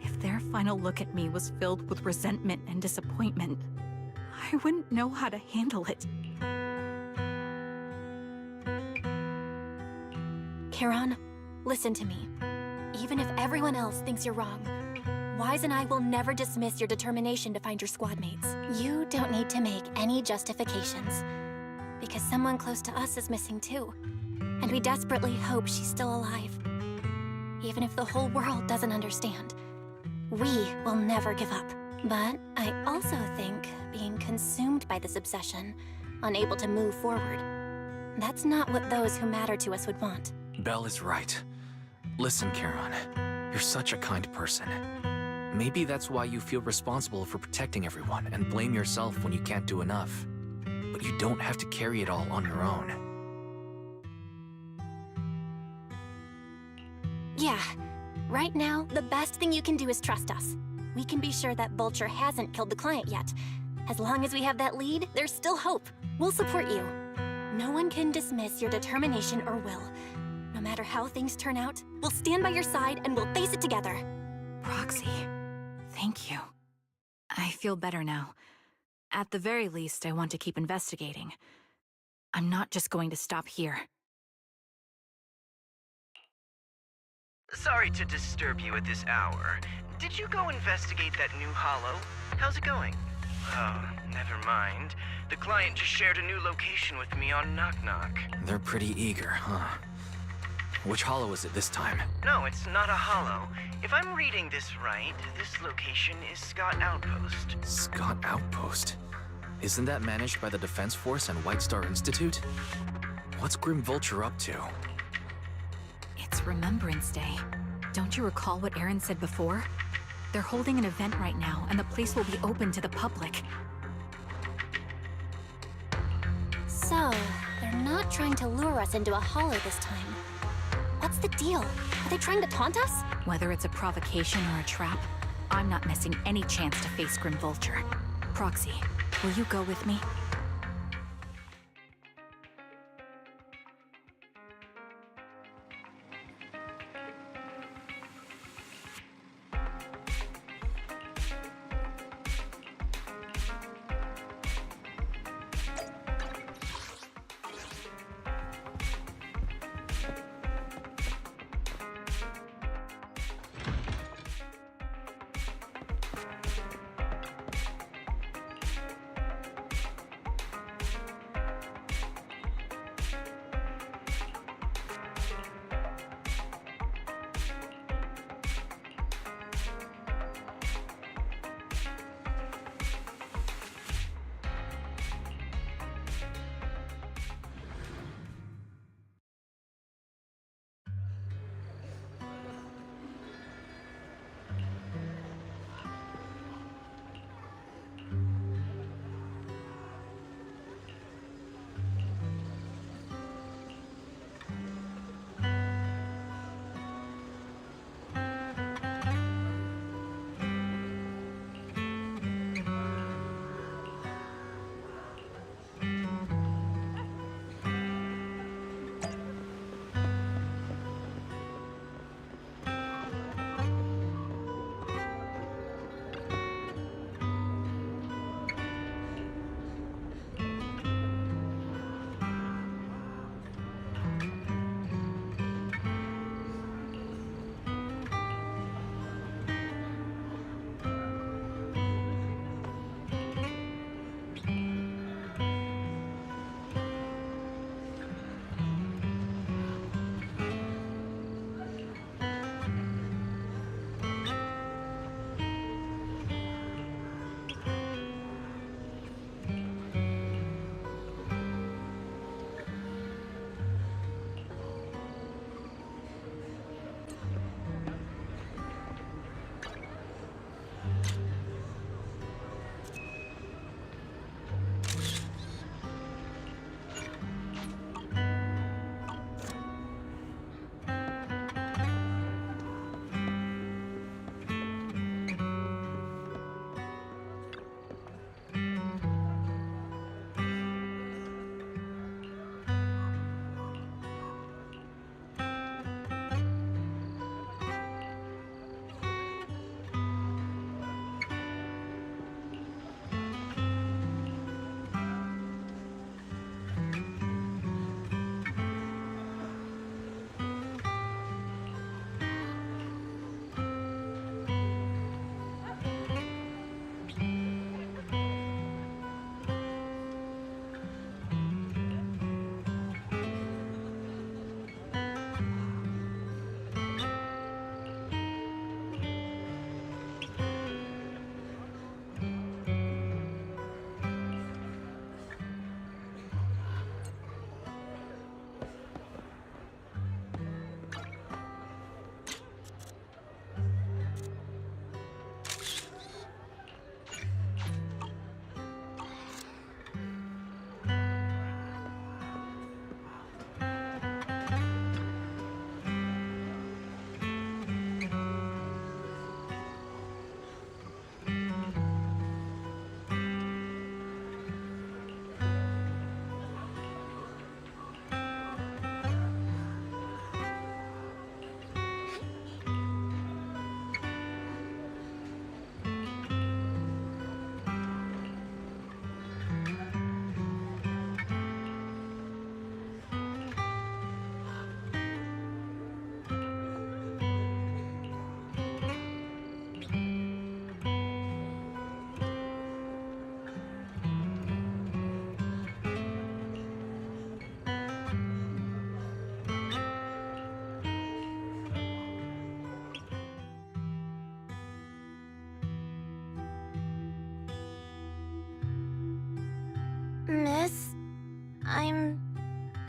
If their final look at me was filled with resentment and disappointment, I wouldn't know how to handle it. Charon, listen to me. Even if everyone else thinks you're wrong, Wise and I will never dismiss your determination to find your squad mates. You don't need to make any justifications, because someone close to us is missing too. And we desperately hope she's still alive. Even if the whole world doesn't understand, we will never give up. But I also think being consumed by this obsession, unable to move forward, that's not what those who matter to us would want. Belle is right. Listen, Charon, you're such a kind person. Maybe that's why you feel responsible for protecting everyone and blame yourself when you can't do enough. But you don't have to carry it all on your own. Yeah. Right now, the best thing you can do is trust us. We can be sure that Vulture hasn't killed the client yet. As long as we have that lead, there's still hope. We'll support you. No one can dismiss your determination or will. No matter how things turn out, we'll stand by your side and we'll face it together. Proxy, thank you. I feel better now. At the very least, I want to keep investigating. I'm not just going to stop here. Sorry to disturb you at this hour. Did you go investigate that new hollow? How's it going? Oh, never mind. The client just shared a new location with me on Knock Knock. They're pretty eager, huh? Which hollow is it this time? No, it's not a hollow. If I'm reading this right, this location is Scott Outpost. Scott Outpost? Isn't that managed by the Defense Force and White Star Institute? What's Grim Vulture up to? It's Remembrance Day. Don't you recall what Aaron said before? They're holding an event right now, and the place will be open to the public. So, they're not trying to lure us into a hollow this time. What's the deal? Are they trying to taunt us? Whether it's a provocation or a trap, I'm not missing any chance to face Grim Vulture. Proxy, will you go with me?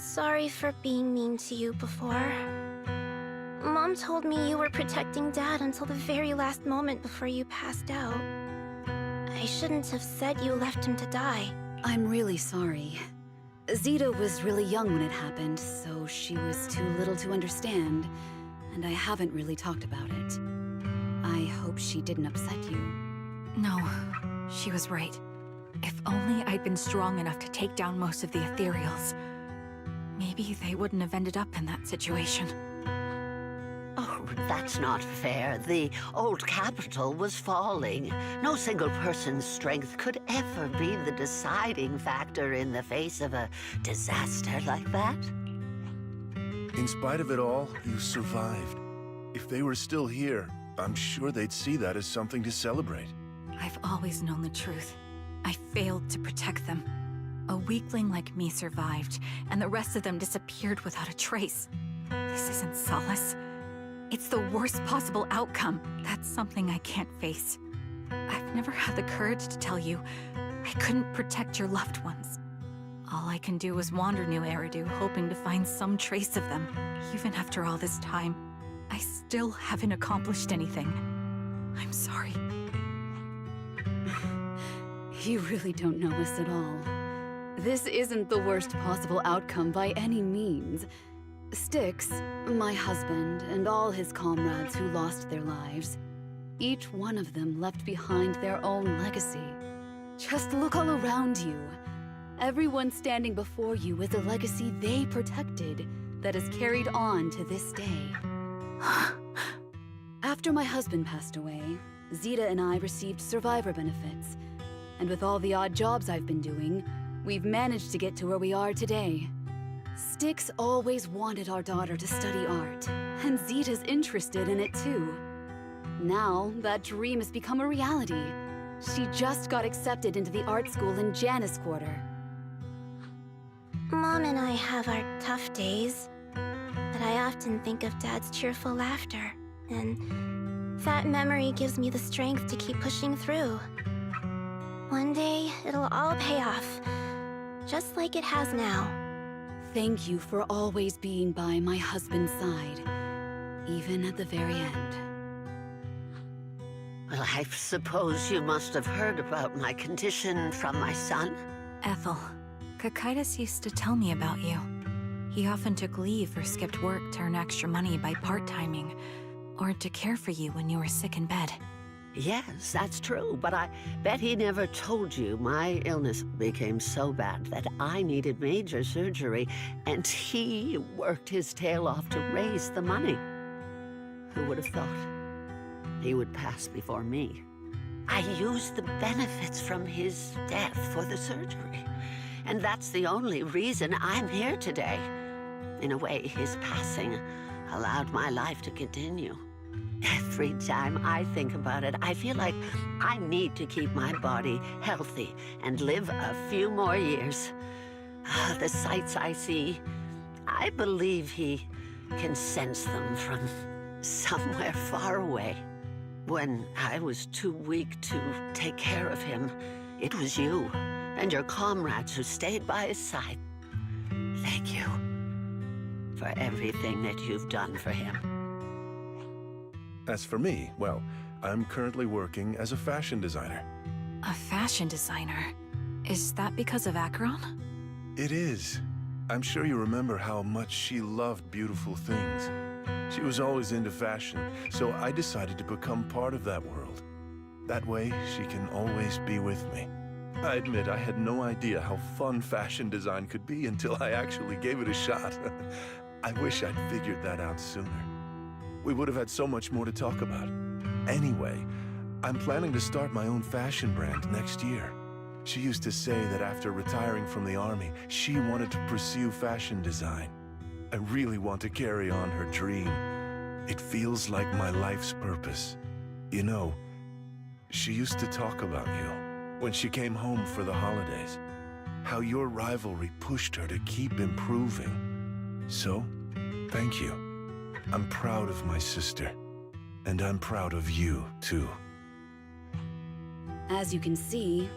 Sorry for being mean to you before. Mom told me you were protecting Dad until the very last moment before you passed out. I shouldn't have said you left him to die. I'm really sorry. Zeta was really young when it happened, so she was too little to understand, and I haven't really talked about it. I hope she didn't upset you. No, she was right. If only I'd been strong enough to take down most of the Ethereals. Maybe they wouldn't have ended up in that situation. Oh, that's not fair. The old capital was falling. No single person's strength could ever be the deciding factor in the face of a disaster like that. In spite of it all, you survived. If they were still here, I'm sure they'd see that as something to celebrate. I've always known the truth. I failed to protect them. A weakling like me survived, and the rest of them disappeared without a trace. This isn't solace. It's the worst possible outcome. That's something I can't face. I've never had the courage to tell you I couldn't protect your loved ones. All I can do is wander New Eridu, hoping to find some trace of them. Even after all this time, I still haven't accomplished anything. I'm sorry. You really don't know us at all. This isn't the worst possible outcome by any means. Styx, my husband, and all his comrades who lost their lives, each one of them left behind their own legacy. Just look all around you. Everyone standing before you is a legacy they protected that is carried on to this day. After my husband passed away, Zeta and I received survivor benefits. And with all the odd jobs I've been doing, we've managed to get to where we are today. Styx always wanted our daughter to study art, and Zeta's interested in it too. Now, that dream has become a reality. She just got accepted into the art school in Janus Quarter. Mom and I have our tough days, but I often think of Dad's cheerful laughter, and that memory gives me the strength to keep pushing through. One day, it'll all pay off, just like it has now. Thank you for always being by my husband's side, even at the very end. Well, I suppose you must have heard about my condition from my son. Ethel, Cocytus used to tell me about you. He often took leave or skipped work to earn extra money by part-timing, or to care for you when you were sick in bed. Yes, that's true, but I bet he never told you my illness became so bad that I needed major surgery, and he worked his tail off to raise the money. Who would have thought he would pass before me? I used the benefits from his death for the surgery, and that's the only reason I'm here today. In a way, his passing allowed my life to continue. Every time I think about it, I feel like I need to keep my body healthy and live a few more years. The sights I see, I believe he can sense them from somewhere far away. When I was too weak to take care of him, it was you and your comrades who stayed by his side. Thank you for everything that you've done for him. As for me, well, I'm currently working as a fashion designer. A fashion designer? Is that because of Acheron? It is. I'm sure you remember how much she loved beautiful things. She was always into fashion, so I decided to become part of that world. That way, she can always be with me. I admit I had no idea how fun fashion design could be until I actually gave it a shot. I wish I'd figured that out sooner. We would have had so much more to talk about. Anyway, I'm planning to start my own fashion brand next year. She used to say that after retiring from the army, she wanted to pursue fashion design. I really want to carry on her dream. It feels like my life's purpose. You know, she used to talk about you when she came home for the holidays. How your rivalry pushed her to keep improving. So, thank you. I'm proud of my sister, and I'm proud of you, too. As you can see,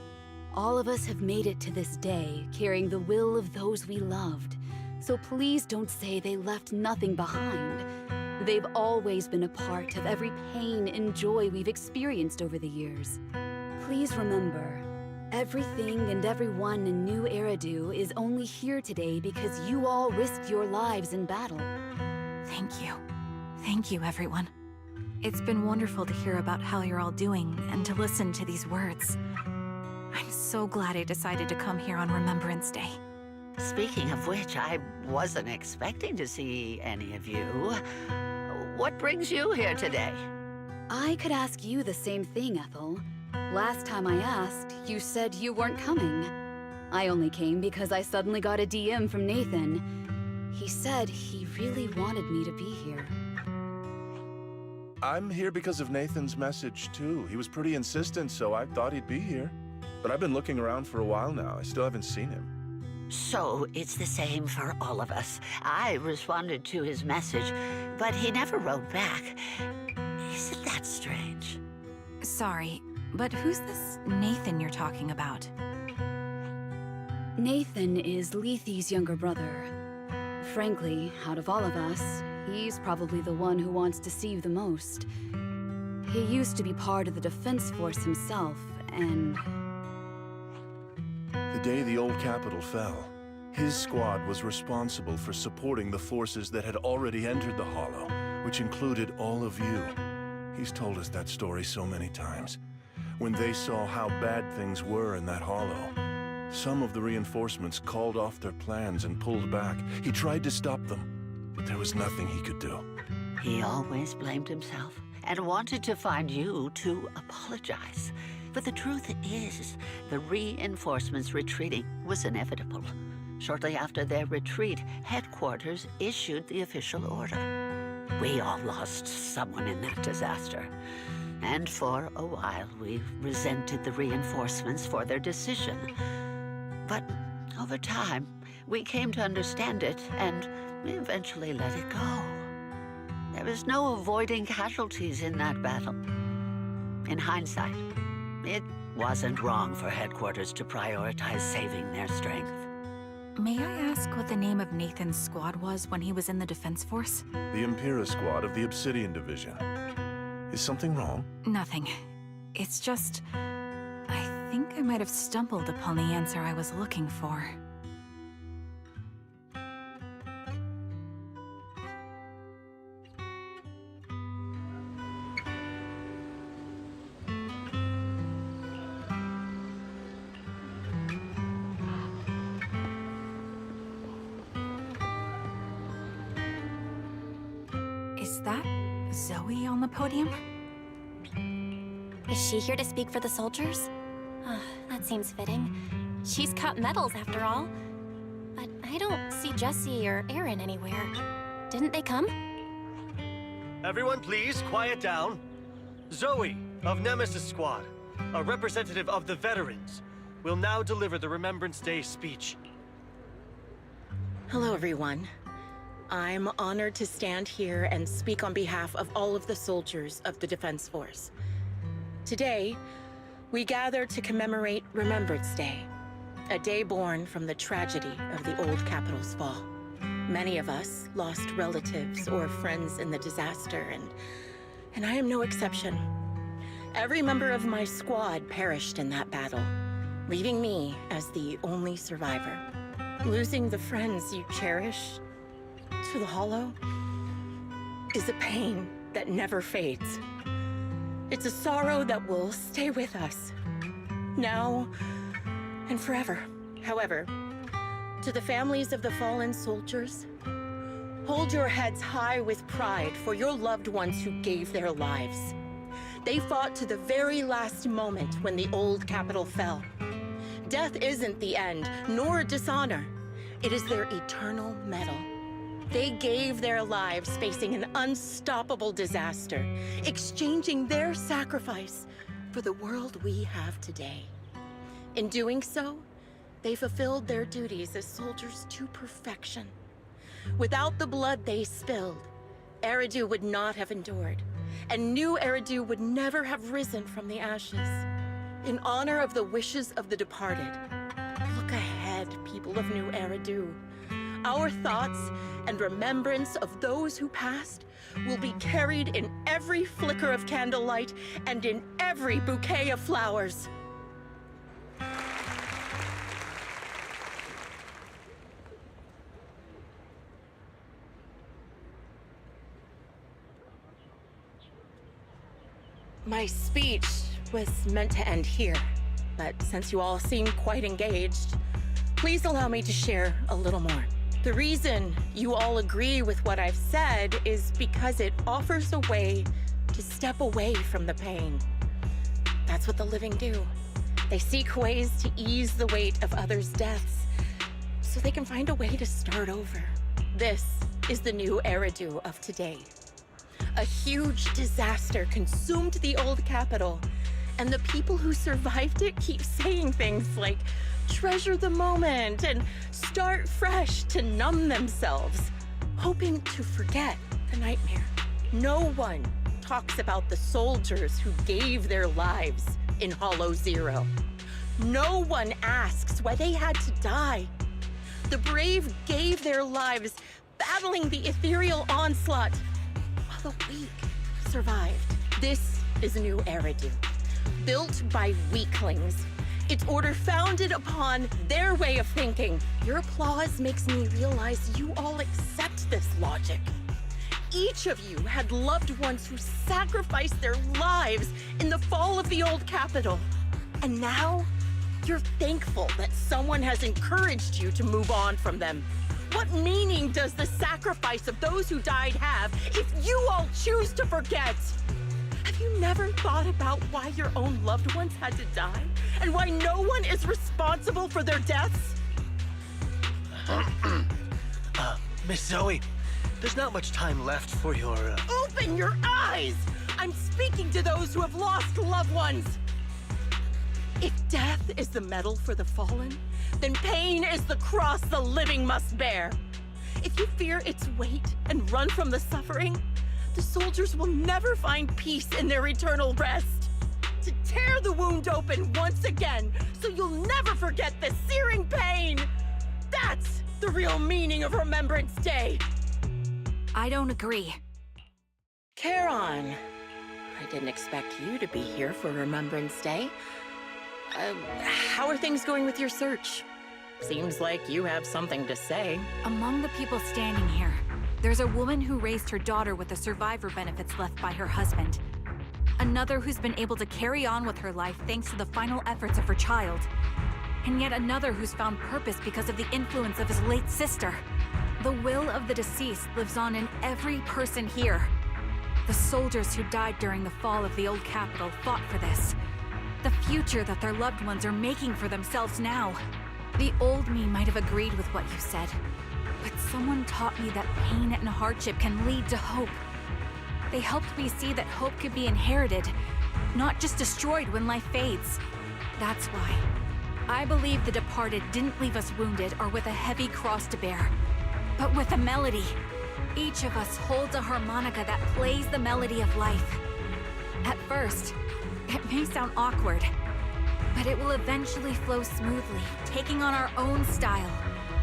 all of us have made it to this day, carrying the will of those we loved, so please don't say they left nothing behind. They've always been a part of every pain and joy we've experienced over the years. Please remember, everything and everyone in New Eridu is only here today because you all risked your lives in battle. Thank you. Thank you, everyone. It's been wonderful to hear about how you're all doing and to listen to these words. I'm so glad I decided to come here on Remembrance Day. Speaking of which, I wasn't expecting to see any of you. What brings you here today? I could ask you the same thing, Ethel. Last time I asked, you said you weren't coming. I only came because I suddenly got a DM from Nathan. He said he really wanted me to be here. I'm here because of Nathan's message, too. He was pretty insistent, so I thought he'd be here. But I've been looking around for a while now. I still haven't seen him. So it's the same for all of us. I responded to his message, but he never wrote back. Isn't that strange? Sorry, but who's this Nathan you're talking about? Nathan is Lethe's younger brother. Frankly, out of all of us, he's probably the one who wants to see you the most. He used to be part of the Defense Force himself, and... The day the old capital fell, his squad was responsible for supporting the forces that had already entered the Hollow, which included all of you. He's told us that story so many times. When they saw how bad things were in that Hollow, some of the reinforcements called off their plans and pulled back. He tried to stop them, but there was nothing he could do. He always blamed himself and wanted to find you to apologize. But the truth is, the reinforcements retreating was inevitable. Shortly after their retreat, headquarters issued the official order. We all lost someone in that disaster. And for a while, we resented the reinforcements for their decision. But over time, we came to understand it and eventually let it go. There was no avoiding casualties in that battle. In hindsight, it wasn't wrong for headquarters to prioritize saving their strength. May I ask what the name of Nathan's squad was when he was in the Defense Force? The Impera squad of the Obsidian Division. Is something wrong? Nothing. It's just... I think I might have stumbled upon the answer I was looking for. Is that Zoe on the podium? Is she here to speak for the soldiers? That seems fitting. She's got medals after all. But I don't see Jesse or Aaron anywhere. Didn't they come? Everyone please, quiet down. Zoe, of Nemesis Squad, a representative of the veterans, will now deliver the Remembrance Day speech. Hello, everyone. I'm honored to stand here and speak on behalf of all of the soldiers of the Defense Force. Today, we gather to commemorate Remembrance Day, a day born from the tragedy of the old capital's fall. Many of us lost relatives or friends in the disaster, and I am no exception. Every member of my squad perished in that battle, leaving me as the only survivor. Losing the friends you cherish to the Hollow is a pain that never fades. It's a sorrow that will stay with us, now and forever. However, to the families of the fallen soldiers, hold your heads high with pride for your loved ones who gave their lives. They fought to the very last moment when the old capital fell. Death isn't the end, nor dishonor. It is their eternal medal. They gave their lives facing an unstoppable disaster, exchanging their sacrifice for the world we have today. In doing so, they fulfilled their duties as soldiers to perfection. Without the blood they spilled, Eridu would not have endured, and New Eridu would never have risen from the ashes. In honor of the wishes of the departed, look ahead, people of New Eridu. Our thoughts and remembrance of those who passed will be carried in every flicker of candlelight and in every bouquet of flowers. My speech was meant to end here, but since you all seem quite engaged, please allow me to share a little more. The reason you all agree with what I've said is because it offers a way to step away from the pain. That's what the living do. They seek ways to ease the weight of others' deaths so they can find a way to start over. This is the new Eridu of today. A huge disaster consumed the old capital, and the people who survived it keep saying things like, treasure the moment and start fresh to numb themselves, hoping to forget the nightmare. No one talks about the soldiers who gave their lives in Hollow Zero. No one asks why they had to die. The brave gave their lives battling the ethereal onslaught, while the weak survived. This is a new Eridu, built by weaklings. Its order founded upon their way of thinking. Your applause makes me realize you all accept this logic. Each of you had loved ones who sacrificed their lives in the fall of the old capital. And now, you're thankful that someone has encouraged you to move on from them. What meaning does the sacrifice of those who died have if you all choose to forget? Have you never thought about why your own loved ones had to die? And why no one is responsible for their deaths? Miss Zoe, there's not much time left for your, Open your eyes! I'm speaking to those who have lost loved ones! If death is the medal for the fallen, then pain is the cross the living must bear. If you fear its weight and run from the suffering, the soldiers will never find peace in their eternal rest. To tear the wound open once again, so you'll never forget the searing pain! That's the real meaning of Remembrance Day! I don't agree. Charon, I didn't expect you to be here for Remembrance Day. How are things going with your search? Seems like you have something to say. Among the people standing here, there's a woman who raised her daughter with the survivor benefits left by her husband. Another who's been able to carry on with her life thanks to the final efforts of her child. And yet another who's found purpose because of the influence of his late sister. The will of the deceased lives on in every person here. The soldiers who died during the fall of the old capital fought for this. The future that their loved ones are making for themselves now. The old me might have agreed with what you said, but someone taught me that pain and hardship can lead to hope. They helped me see that hope could be inherited, not just destroyed when life fades. That's why I believe the departed didn't leave us wounded or with a heavy cross to bear, but with a melody. Each of us holds a harmonica that plays the melody of life. At first, it may sound awkward, but it will eventually flow smoothly, taking on our own style,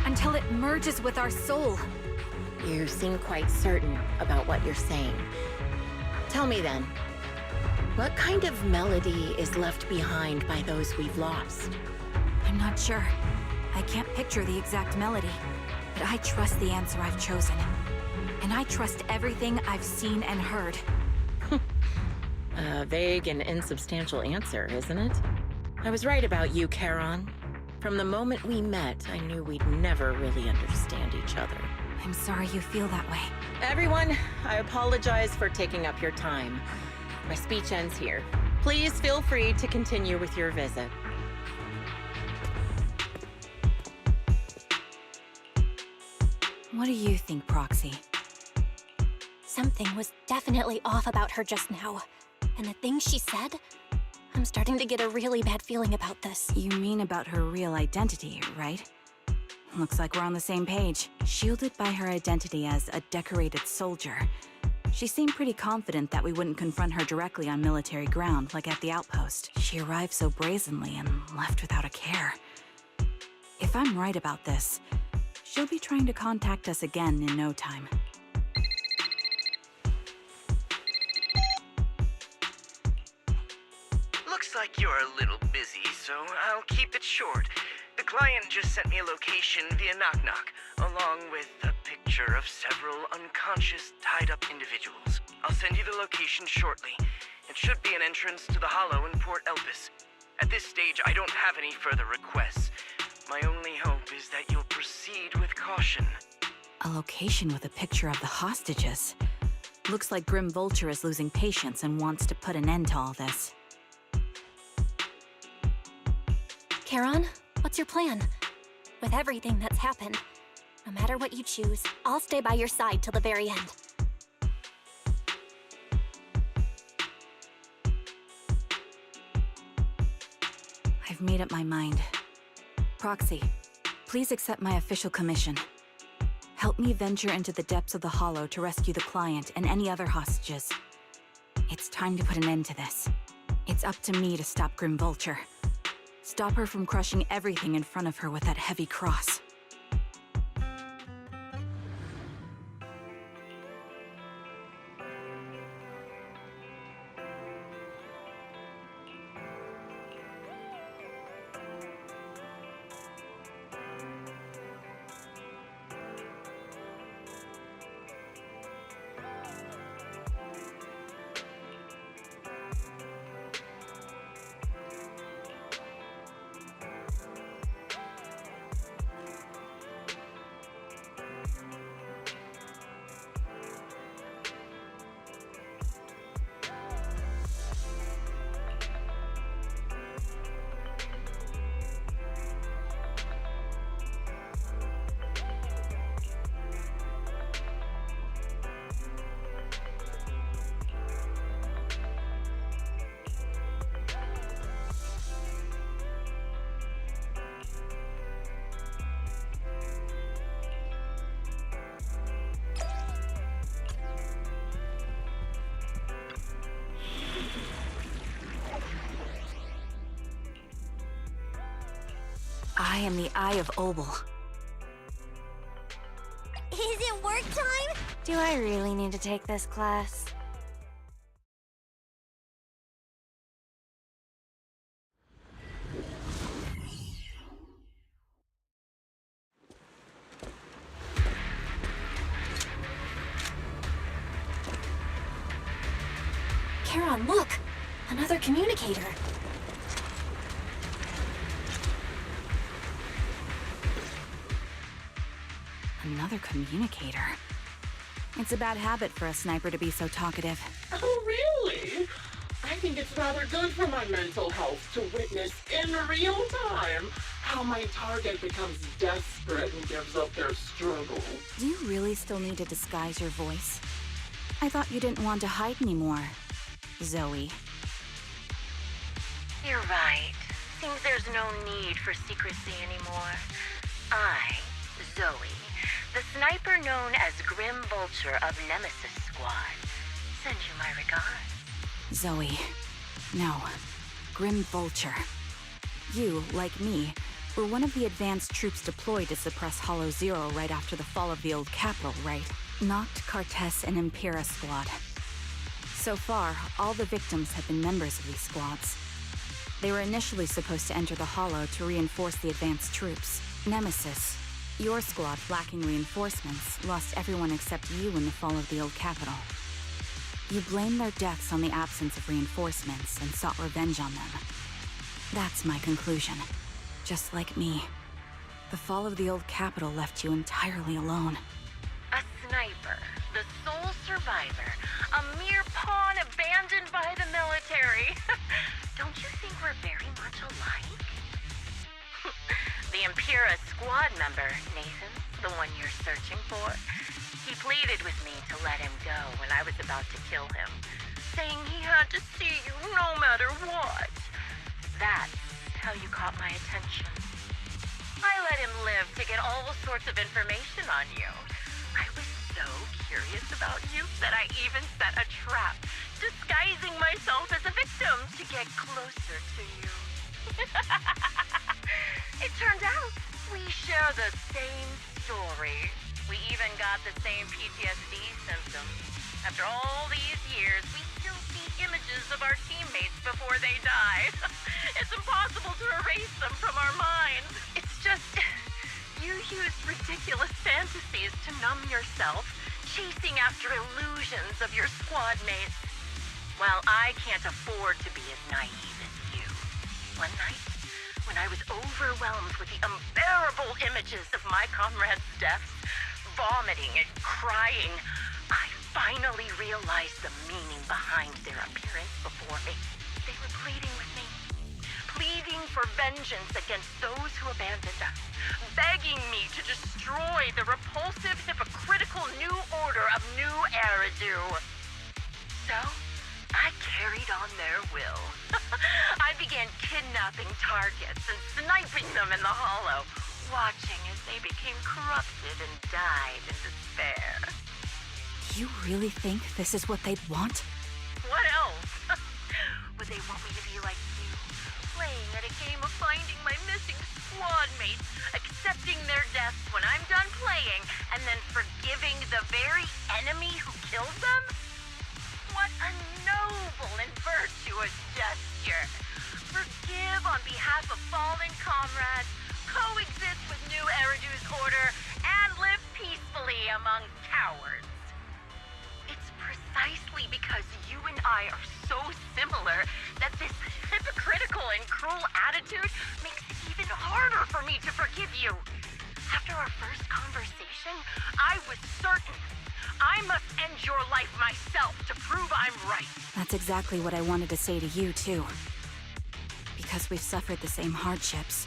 until it merges with our soul. You seem quite certain about what you're saying. Tell me then, what kind of melody is left behind by those we've lost? I'm not sure. I can't picture the exact melody, but I trust the answer I've chosen. And I trust everything I've seen and heard. A vague and insubstantial answer, isn't it? I was right about you, Charon. From the moment we met, I knew we'd never really understand each other. I'm sorry you feel that way. Everyone, I apologize for taking up your time. My speech ends here. Please feel free to continue with your visit. What do you think, Proxy? Something was definitely off about her just now. And the things she said, I'm starting to get a really bad feeling about this. You mean about her real identity, right? Looks like we're on the same page. Shielded by her identity as a decorated soldier, she seemed pretty confident that we wouldn't confront her directly on military ground, like at the outpost. She arrived so brazenly and left without a care. If I'm right about this, She'll be trying to contact us again in no time. Looks like you're a little busy, so I'll keep it short. The client just sent me a location via Knock Knock, along with a picture of several unconscious, tied-up individuals. I'll send you the location shortly. It should be an entrance to the Hollow in Port Elpis. At this stage, I don't have any further requests. My only hope is that you'll proceed with caution. A location with a picture of the hostages. Looks like Grim Vulture is losing patience and wants to put an end to all this. Charon, what's your plan? With everything that's happened, no matter what you choose, I'll stay by your side till the very end. I've made up my mind. Proxy, please accept my official commission. Help me venture into the depths of the Hollow to rescue the client and any other hostages. It's time to put an end to this. It's up to me to stop Grim Vulture. Stop her from crushing everything in front of her with that heavy cross. I am the Eye of Obel. Is it work time? Do I really need to take this class? Charon, look! Another communicator. Another communicator. It's a bad habit for a sniper to be so talkative. Oh, really? I think it's rather good for my mental health to witness in real time how my target becomes desperate and gives up their struggle. Do you really still need to disguise your voice? I thought you didn't want to hide anymore, Zoe. You're right. Seems there's no need for secrecy anymore. I, Zoe, the sniper known as Grim Vulture of Nemesis Squad, send you my regards. Zoe. No. Grim Vulture. You, like me, were one of the advanced troops deployed to suppress Hollow Zero right after the fall of the old capital, right? Noct, Cartess, and Impera Squad. So far, all the victims have been members of these squads. They were initially supposed to enter the Hollow to reinforce the advanced troops. Nemesis, your squad, lacking reinforcements, lost everyone except you in the fall of the old capital. You blamed their deaths on the absence of reinforcements and sought revenge on them. That's my conclusion. Just like me. The fall of the old capital left you entirely alone. A sniper, the sole survivor, a mere pawn abandoned by the military. Don't you think we're very much alike? The Impera squad member, Nathan, the one you're searching for, he pleaded with me to let him go when I was about to kill him, saying he had to see you no matter what. That's how you caught my attention. I let him live to get all sorts of information on you. I was so curious about you that I even set a trap, disguising myself as a victim to get closer to you. It turns out we share the same story. We even got the same PTSD symptoms. After all these years, we still see images of our teammates before they die. It's impossible to erase them from our minds. It's just, you use ridiculous fantasies to numb yourself, chasing after illusions of your squad mates. Well, I can't afford to be as naive as you. One night, when I was overwhelmed with the unbearable images of my comrades' deaths, vomiting and crying, I finally realized the meaning behind their appearance before me. They were pleading with me. Pleading for vengeance against those who abandoned us. Begging me to destroy the repulsive, hypocritical new order of New Eridu. So, I carried on their will. I began kidnapping targets and sniping them in the hollow, watching as they became corrupted and died in despair. You really think this is what they'd want? What else? Would they want me to be like you, playing at a game of finding my missing squad mates, accepting their deaths when I'm done playing, and then forgiving the very enemy who killed them? What a noble and virtuous gesture! Forgive on behalf of fallen comrades, coexist with New Eridu's order, and live peacefully among cowards. It's precisely because you and I are so similar that this hypocritical and cruel attitude makes it even harder for me to forgive you. After our first conversation, I was certain I must end your life myself to prove I'm right. That's exactly what I wanted to say to you, too. Because we've suffered the same hardships,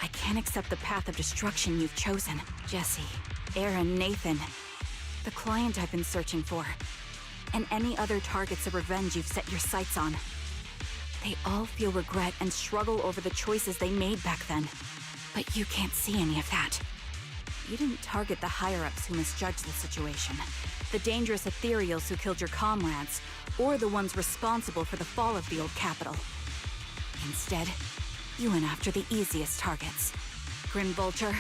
I can't accept the path of destruction you've chosen. Jesse, Aaron, Nathan, the client I've been searching for, and any other targets of revenge you've set your sights on. They all feel regret and struggle over the choices they made back then. But you can't see any of that. You didn't target the higher-ups who misjudged the situation, the dangerous ethereals who killed your comrades, or the ones responsible for the fall of the old capital. Instead, you went after the easiest targets. Grim Vulture,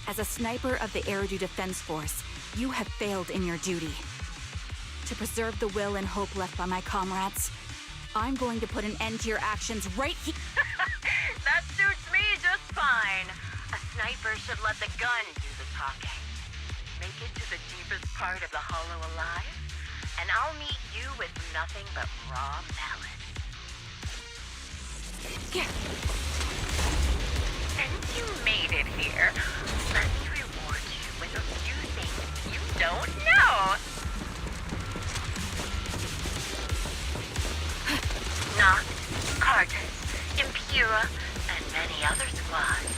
as a sniper of the Eridu Defense Force, you have failed in your duty. To preserve the will and hope left by my comrades, I'm going to put an end to your actions right here. That suits me just fine. A sniper should let the gun do the talking. Make it to the deepest part of the hollow alive, and I'll meet you with nothing but raw malice. Since you made it here, let me reward you with a few things you don't know. Noct, Cartus, Impura, and many other squads.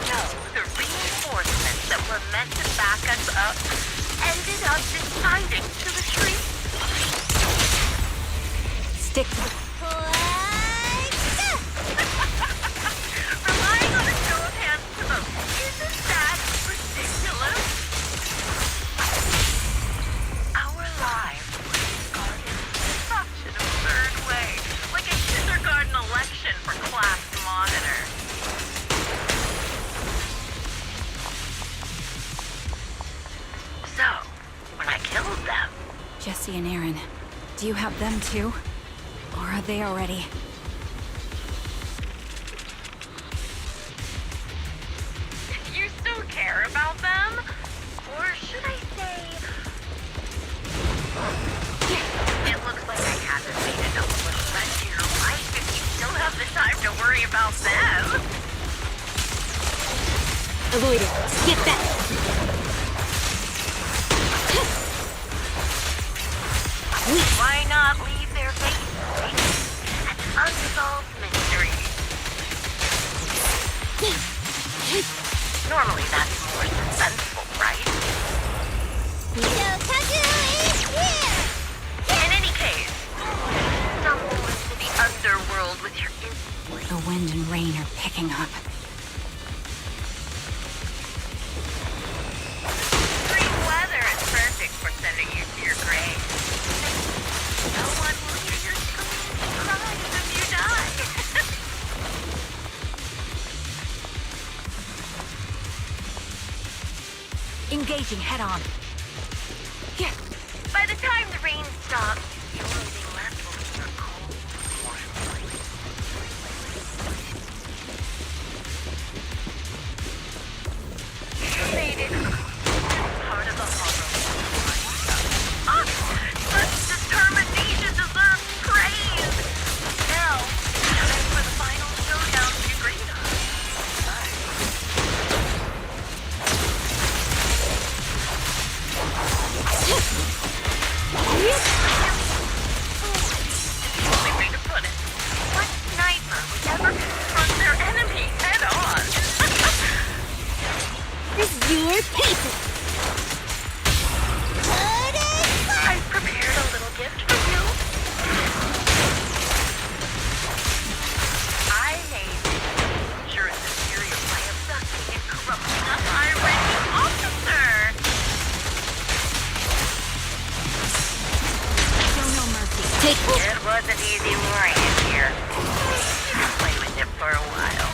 No, the reinforcements that were meant to back us up ended up deciding to retreat. Stick to Relying on a show of hands to vote. Isn't that ridiculous? Our lives were discarded in such an absurd way, like a kindergarten election for class monitor. So, when I killed them... Jesse and Aaron, do you have them too? Or are they already? You still care about them? Or should I say... It looks like I haven't made enough of a threat to your life if you still have the time to worry about them. Avoid it. Get back! Why not leave their faces as unsolved mysteries? Normally that's more suspenseful, right? In any case, stumble into the underworld with your The wind and rain are picking up. Extreme weather is perfect for sending you to your grave. No one will hear your screams and cries if you die. Engaging head-on. Yeah. By the time the rain stops, the only thing left will be your cold, faded. Part of the horror. Ah! Such determination deserves praise! Now, time for the final showdown to Green. Only way to put it. What sniper would ever confront their enemy head on? This is your paper. I prepared a little gift for you. I named your superior by abducting and corrupting a high-ranking officer. Show no mercy. It wasn't easy worrying here. You can play with it for a while.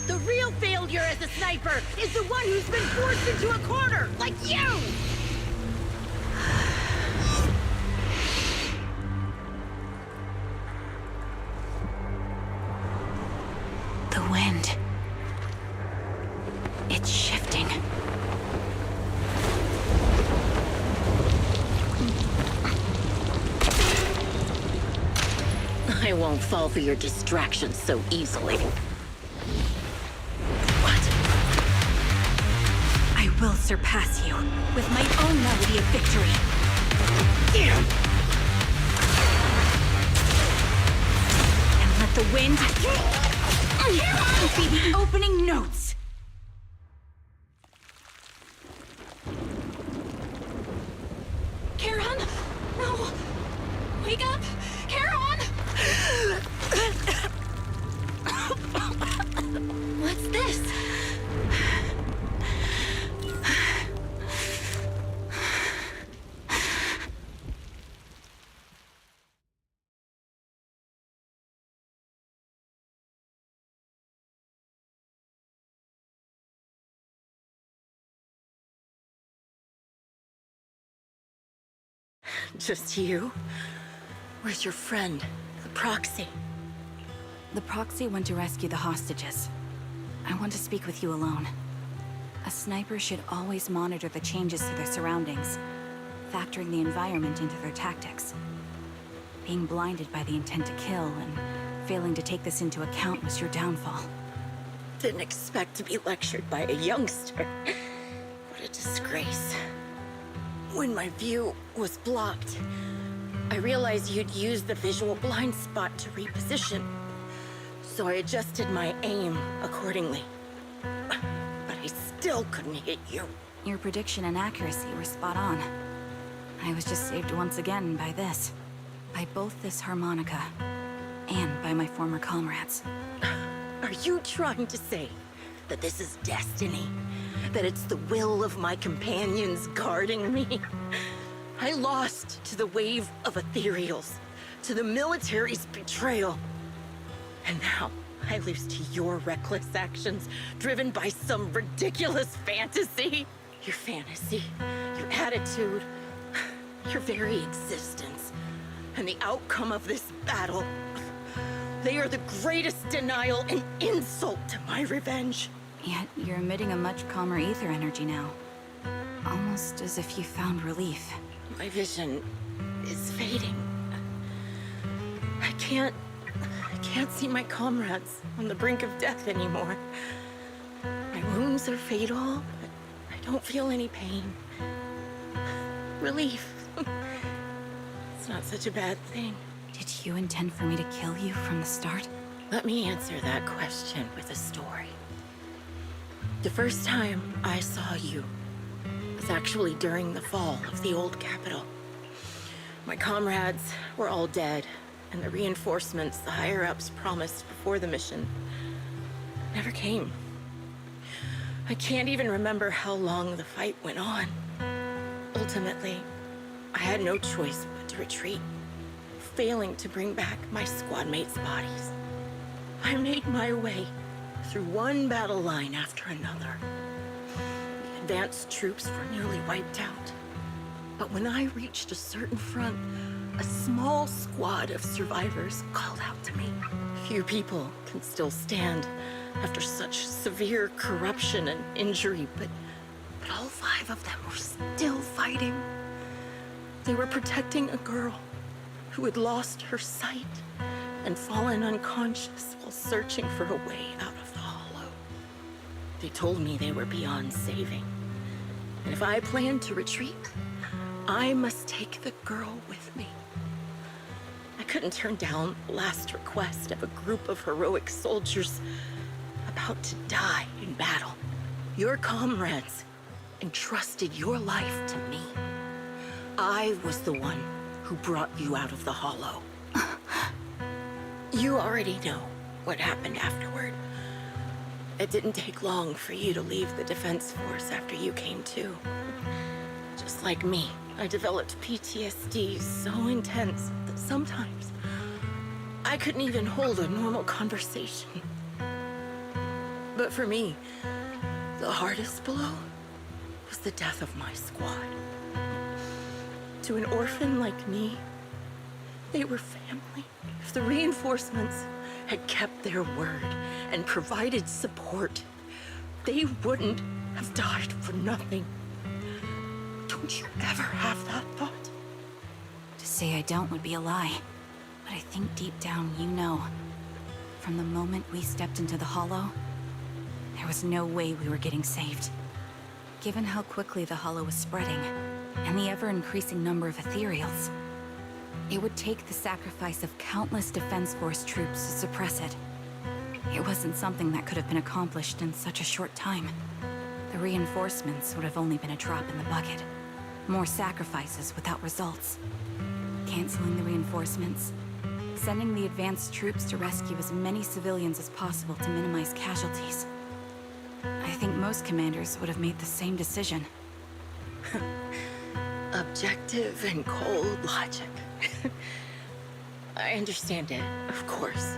The real failure as a sniper is the one who's been forced into a corner, like you! The wind. It's shifting. I won't fall for your distractions so easily. I will surpass you with my own melody of victory. And let the wind be the opening notes. Charon? No! Wake up! Charon! What's this? Just you? Where's your friend, the Proxy? The Proxy went to rescue the hostages. I want to speak with you alone. A sniper should always monitor the changes to their surroundings, factoring the environment into their tactics. Being blinded by the intent to kill and failing to take this into account was your downfall. Didn't expect to be lectured by a youngster. What a disgrace. When my view was blocked, I realized you'd used the visual blind spot to reposition. So I adjusted my aim accordingly. But I still couldn't hit you. Your prediction and accuracy were spot on. I was just saved once again by this. By both this harmonica, and by my former comrades. Are you trying to say that this is destiny? That it's the will of my companions guarding me? I lost to the wave of ethereals, to the military's betrayal. And now I lose to your reckless actions, driven by some ridiculous fantasy. Your fantasy, your attitude, your very existence, and the outcome of this battle. They are the greatest denial and insult to my revenge. Yet you're emitting a much calmer ether energy now. Almost as if you found relief. My vision is fading. I can't see my comrades on the brink of death anymore. My wounds are fatal, but I don't feel any pain. Relief. It's not such a bad thing. Did you intend for me to kill you from the start? Let me answer that question with a story. The first time I saw you was actually during the fall of the old capital. My comrades were all dead, and the reinforcements the higher-ups promised before the mission never came. I can't even remember how long the fight went on. Ultimately, I had no choice but to retreat, failing to bring back my squad mates' bodies. I made my way through one battle line after another. The advanced troops were nearly wiped out. But when I reached a certain front, a small squad of survivors called out to me. Few people can still stand after such severe corruption and injury, but all 5 of them were still fighting. They were protecting a girl who had lost her sight and fallen unconscious while searching for a way out of the hollow. They told me they were beyond saving, and if I planned to retreat, I must take the girl with me. I couldn't turn down the last request of a group of heroic soldiers about to die in battle. Your comrades entrusted your life to me. I was the one who brought you out of the hollow. You already know what happened afterward. It didn't take long for you to leave the Defense Force after you came to. Just like me, I developed PTSD so intense that sometimes I couldn't even hold a normal conversation. But for me, the hardest blow was the death of my squad. To an orphan like me, they were family. If the reinforcements had kept their word and provided support, they wouldn't have died for nothing. Don't you ever have that thought? To say I don't would be a lie, but I think deep down you know. From the moment we stepped into the Hollow, there was no way we were getting saved. Given how quickly the Hollow was spreading, and the ever-increasing number of ethereals, it would take the sacrifice of countless Defense Force troops to suppress it. It wasn't something that could have been accomplished in such a short time. The reinforcements would have only been a drop in the bucket. More sacrifices without results. Canceling the reinforcements, sending the advanced troops to rescue as many civilians as possible to minimize casualties. I think most commanders would have made the same decision. Objective and cold logic. I understand it, of course.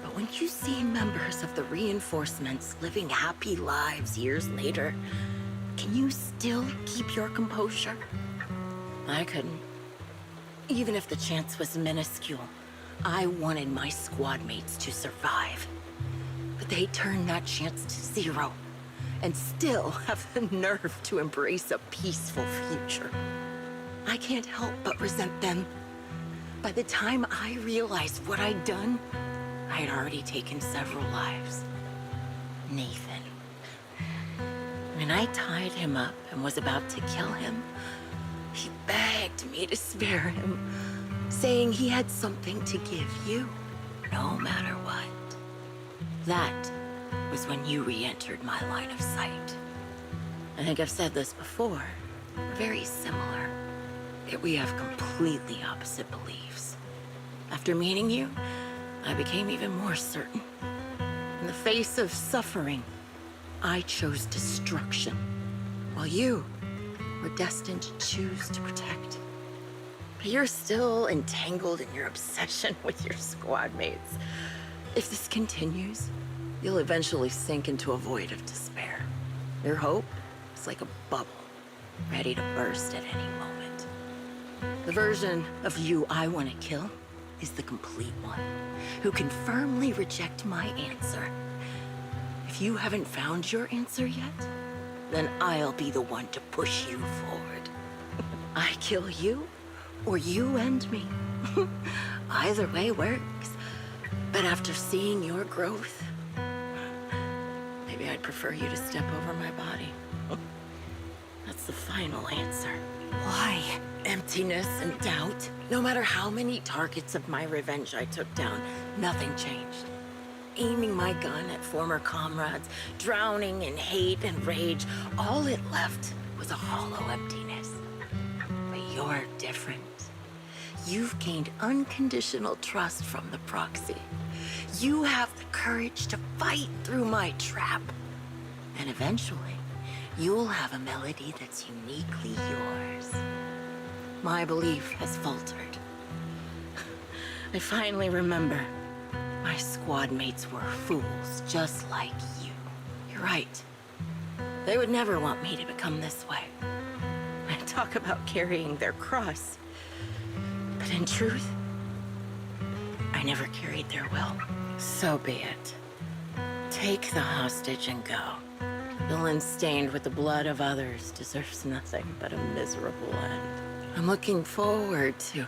But when you see members of the reinforcements living happy lives years later, can you still keep your composure? I couldn't. Even if the chance was minuscule, I wanted my squad mates to survive. But they turned that chance to 0, and still have the nerve to embrace a peaceful future. I can't help but resent them. By the time I realized what I'd done, I had already taken several lives. Nathan. When I tied him up and was about to kill him, he begged me to spare him, saying he had something to give you, no matter what. That was when you re-entered my line of sight. I think I've said this before. We're very similar, yet we have completely opposite beliefs. After meeting you, I became even more certain. In the face of suffering, I chose destruction, while you were destined to choose to protect. But you're still entangled in your obsession with your squad mates. If this continues, you'll eventually sink into a void of despair. Your hope is like a bubble, ready to burst at any moment. The version of you I want to kill is the complete one, who can firmly reject my answer. If you haven't found your answer yet, then I'll be the one to push you forward. I kill you, or you end me. Either way works. But after seeing your growth, maybe I'd prefer you to step over my body. That's the final answer. Why? Emptiness and doubt. No matter how many targets of my revenge I took down, nothing changed. Aiming my gun at former comrades, drowning in hate and rage, all it left was a hollow emptiness. But you're different. You've gained unconditional trust from the proxy. You have the courage to fight through my trap. And eventually, you'll have a melody that's uniquely yours. My belief has faltered. I finally remember. My squad mates were fools, just like you. You're right. They would never want me to become this way. And talk about carrying their cross. But in truth, I never carried their will. So be it. Take the hostage and go. Villain stained with the blood of others deserves nothing but a miserable end. I'm looking forward to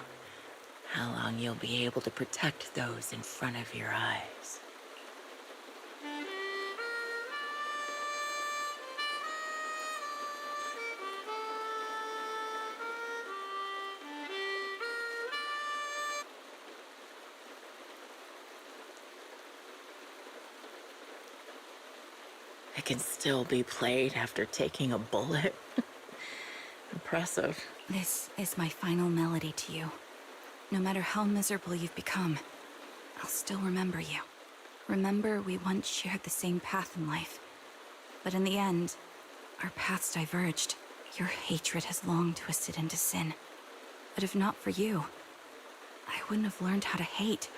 how long you'll be able to protect those in front of your eyes. It can still be played after taking a bullet. Impressive. This is my final melody to you. No matter how miserable you've become, I'll still remember you. Remember we once shared the same path in life. But in the end, our paths diverged. Your hatred has long twisted into sin. But if not for you, I wouldn't have learned how to hate,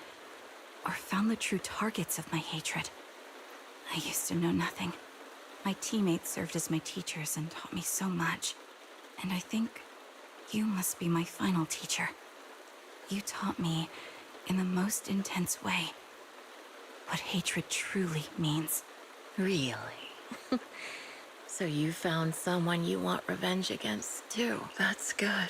or found the true targets of my hatred. I used to know nothing. My teammates served as my teachers and taught me so much. And I think you must be my final teacher. You taught me, in the most intense way, what hatred truly means. Really? So you found someone you want revenge against, too. That's good.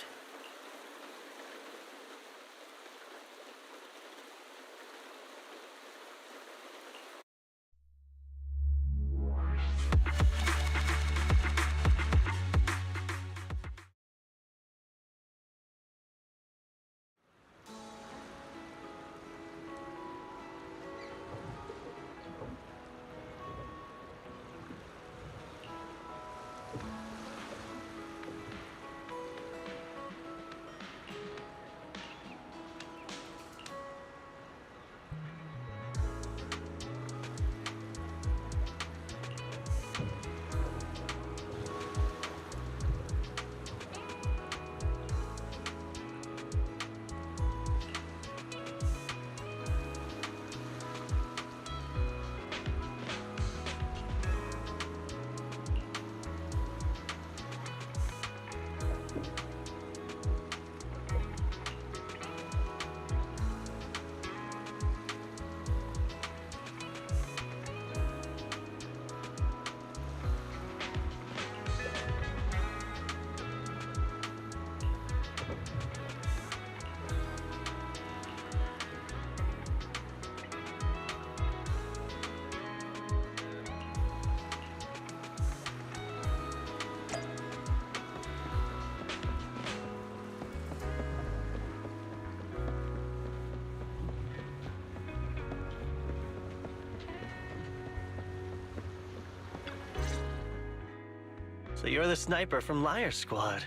So you're the sniper from Liar Squad.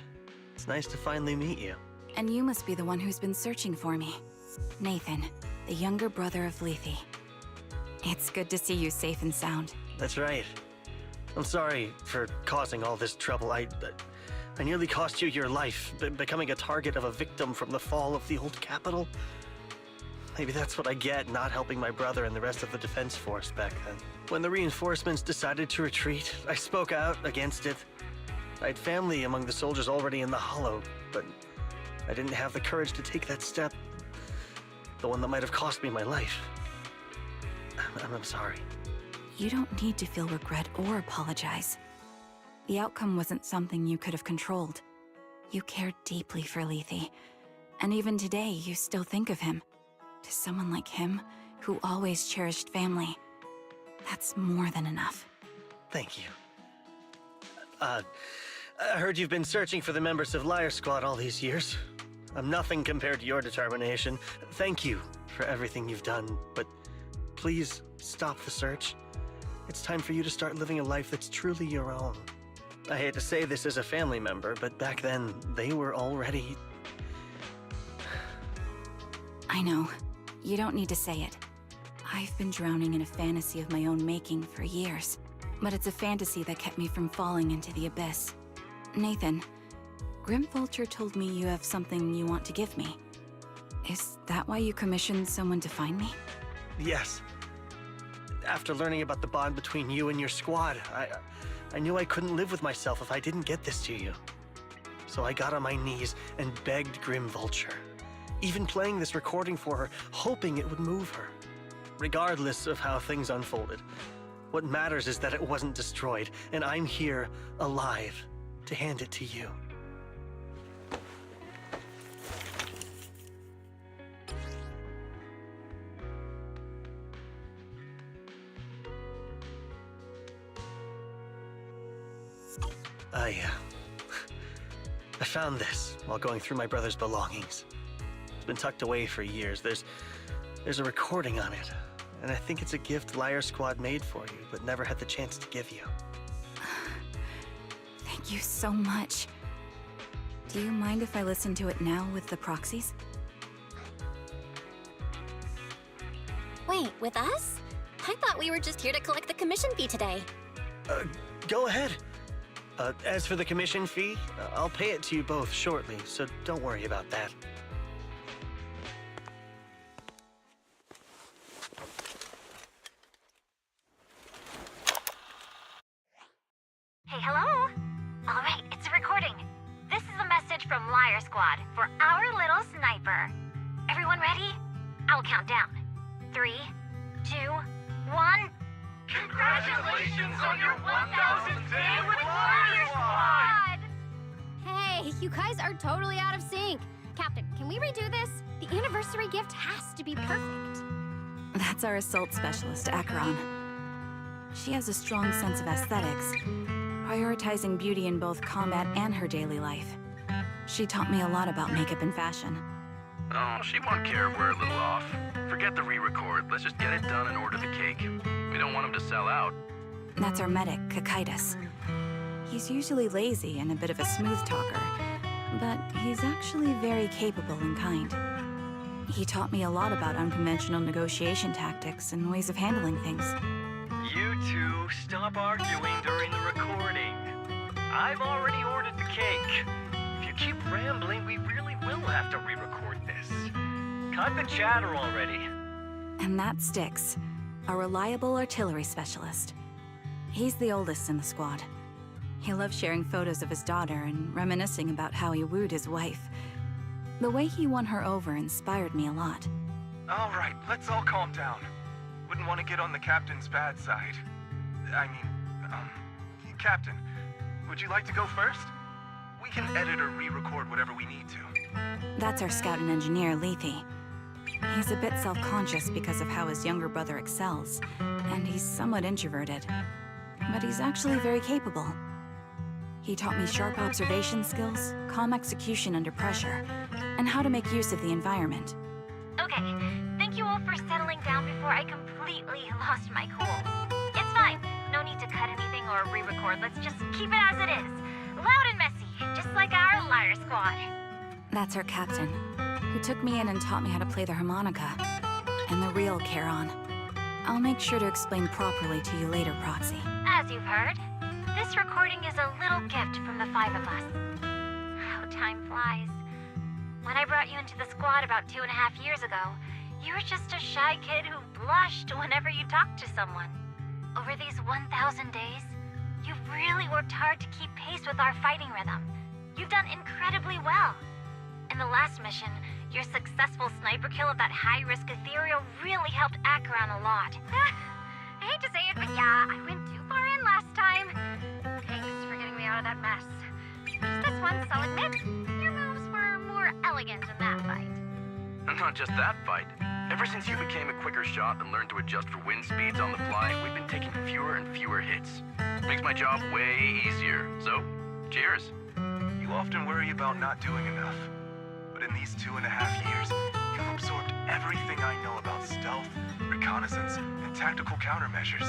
It's nice to finally meet you. And you must be the one who's been searching for me. Nathan, the younger brother of Lethe. It's good to see you safe and sound. That's right. I'm sorry for causing all this trouble. I nearly cost you your life, becoming a target of a victim from the fall of the old capital. Maybe that's what I get not helping my brother and the rest of the defense force back then. When the reinforcements decided to retreat, I spoke out against it. I had family among the soldiers already in the Hollow, but I didn't have the courage to take that step. The one that might have cost me my life. I'm sorry. You don't need to feel regret or apologize. The outcome wasn't something you could have controlled. You cared deeply for Lethe, and even today you still think of him. To someone like him, who always cherished family, that's more than enough. Thank you. I heard you've been searching for the members of Liar Squad all these years. I'm nothing compared to your determination. Thank you for everything you've done, but please stop the search. It's time for you to start living a life that's truly your own. I hate to say this as a family member, but back then, they were already... I know. You don't need to say it. I've been drowning in a fantasy of my own making for years. but it's a fantasy that kept me from falling into the abyss. Nathan, Grim Vulture told me you have something you want to give me. Is that why you commissioned someone to find me? Yes. After learning about the bond between you and your squad, I knew I couldn't live with myself if I didn't get this to you. So I got on my knees and begged Grim Vulture, even playing this recording for her, hoping it would move her. Regardless of how things unfolded, what matters is that it wasn't destroyed, and I'm here, alive, to hand it to you. I found this while going through my brother's belongings. It's been tucked away for years. There's a recording on it, and I think it's a gift Liar Squad made for you, but never had the chance to give you. Thank you so much. Do you mind if I listen to it now with the proxies? Wait, with us? I thought we were just here to collect the commission fee today. Go ahead. As for the commission fee, I'll pay it to you both shortly, so don't worry about that. Hey, hello? All right, it's a recording. This is a message from Liar Squad for our little sniper. Everyone ready? I'll count down. 3, 2, 1... Congratulations on your 1000th day with Liar Squad! Hey, you guys are totally out of sync. Captain, can we redo this? The anniversary gift has to be perfect. That's our assault specialist, Acheron. She has a strong sense of aesthetics, prioritizing beauty in both combat and her daily life. She taught me a lot about makeup and fashion. Oh, she won't care if we're a little off. Forget the re-record. Let's just get it done and order the cake. We don't want him to sell out. That's our medic, Kakaitis. He's usually lazy and a bit of a smooth talker, but he's actually very capable and kind. He taught me a lot about unconventional negotiation tactics and ways of handling things. You two, stop arguing during the recording. I've already ordered the cake. If you keep rambling, we really will have to re-record this. Cut the chatter already. And that's Styx, a reliable artillery specialist. He's the oldest in the squad. He loves sharing photos of his daughter and reminiscing about how he wooed his wife. The way he won her over inspired me a lot. All right, let's all calm down. Wouldn't want to get on the captain's bad side. Captain, would you like to go first? We can edit or re-record whatever we need to. That's our scout and engineer, Lethe. He's a bit self-conscious because of how his younger brother excels, and he's somewhat introverted. But he's actually very capable. He taught me sharp observation skills, calm execution under pressure, and how to make use of the environment. Okay, thank you all for settling down before I completely lost my cool. It's fine. No need to cut anything or re-record. Let's just keep it as it is. Loud and messy, just like our Liar Squad. That's our captain, who took me in and taught me how to play the harmonica. And the real Charon. I'll make sure to explain properly to you later, Proxy. As you've heard, this recording is a little gift from the 5 of us. How time flies. When I brought you into the squad about 2.5 years ago, you were just a shy kid who blushed whenever you talked to someone. Over these 1,000 days, you've really worked hard to keep pace with our fighting rhythm. You've done incredibly well. In the last mission, your successful sniper kill of that high-risk ethereal really helped Acheron a lot. I hate to say it, but yeah, I went too far in last time. Thanks for getting me out of that mess. Just this once, I'll admit, your moves were more elegant in that fight. And not just that fight. Ever since you became a quicker shot and learned to adjust for wind speeds on the fly, we've been taking fewer and fewer hits. Makes my job way easier. So, cheers. You often worry about not doing enough. But in these 2.5 years, you've absorbed everything I know about stealth, reconnaissance, and tactical countermeasures.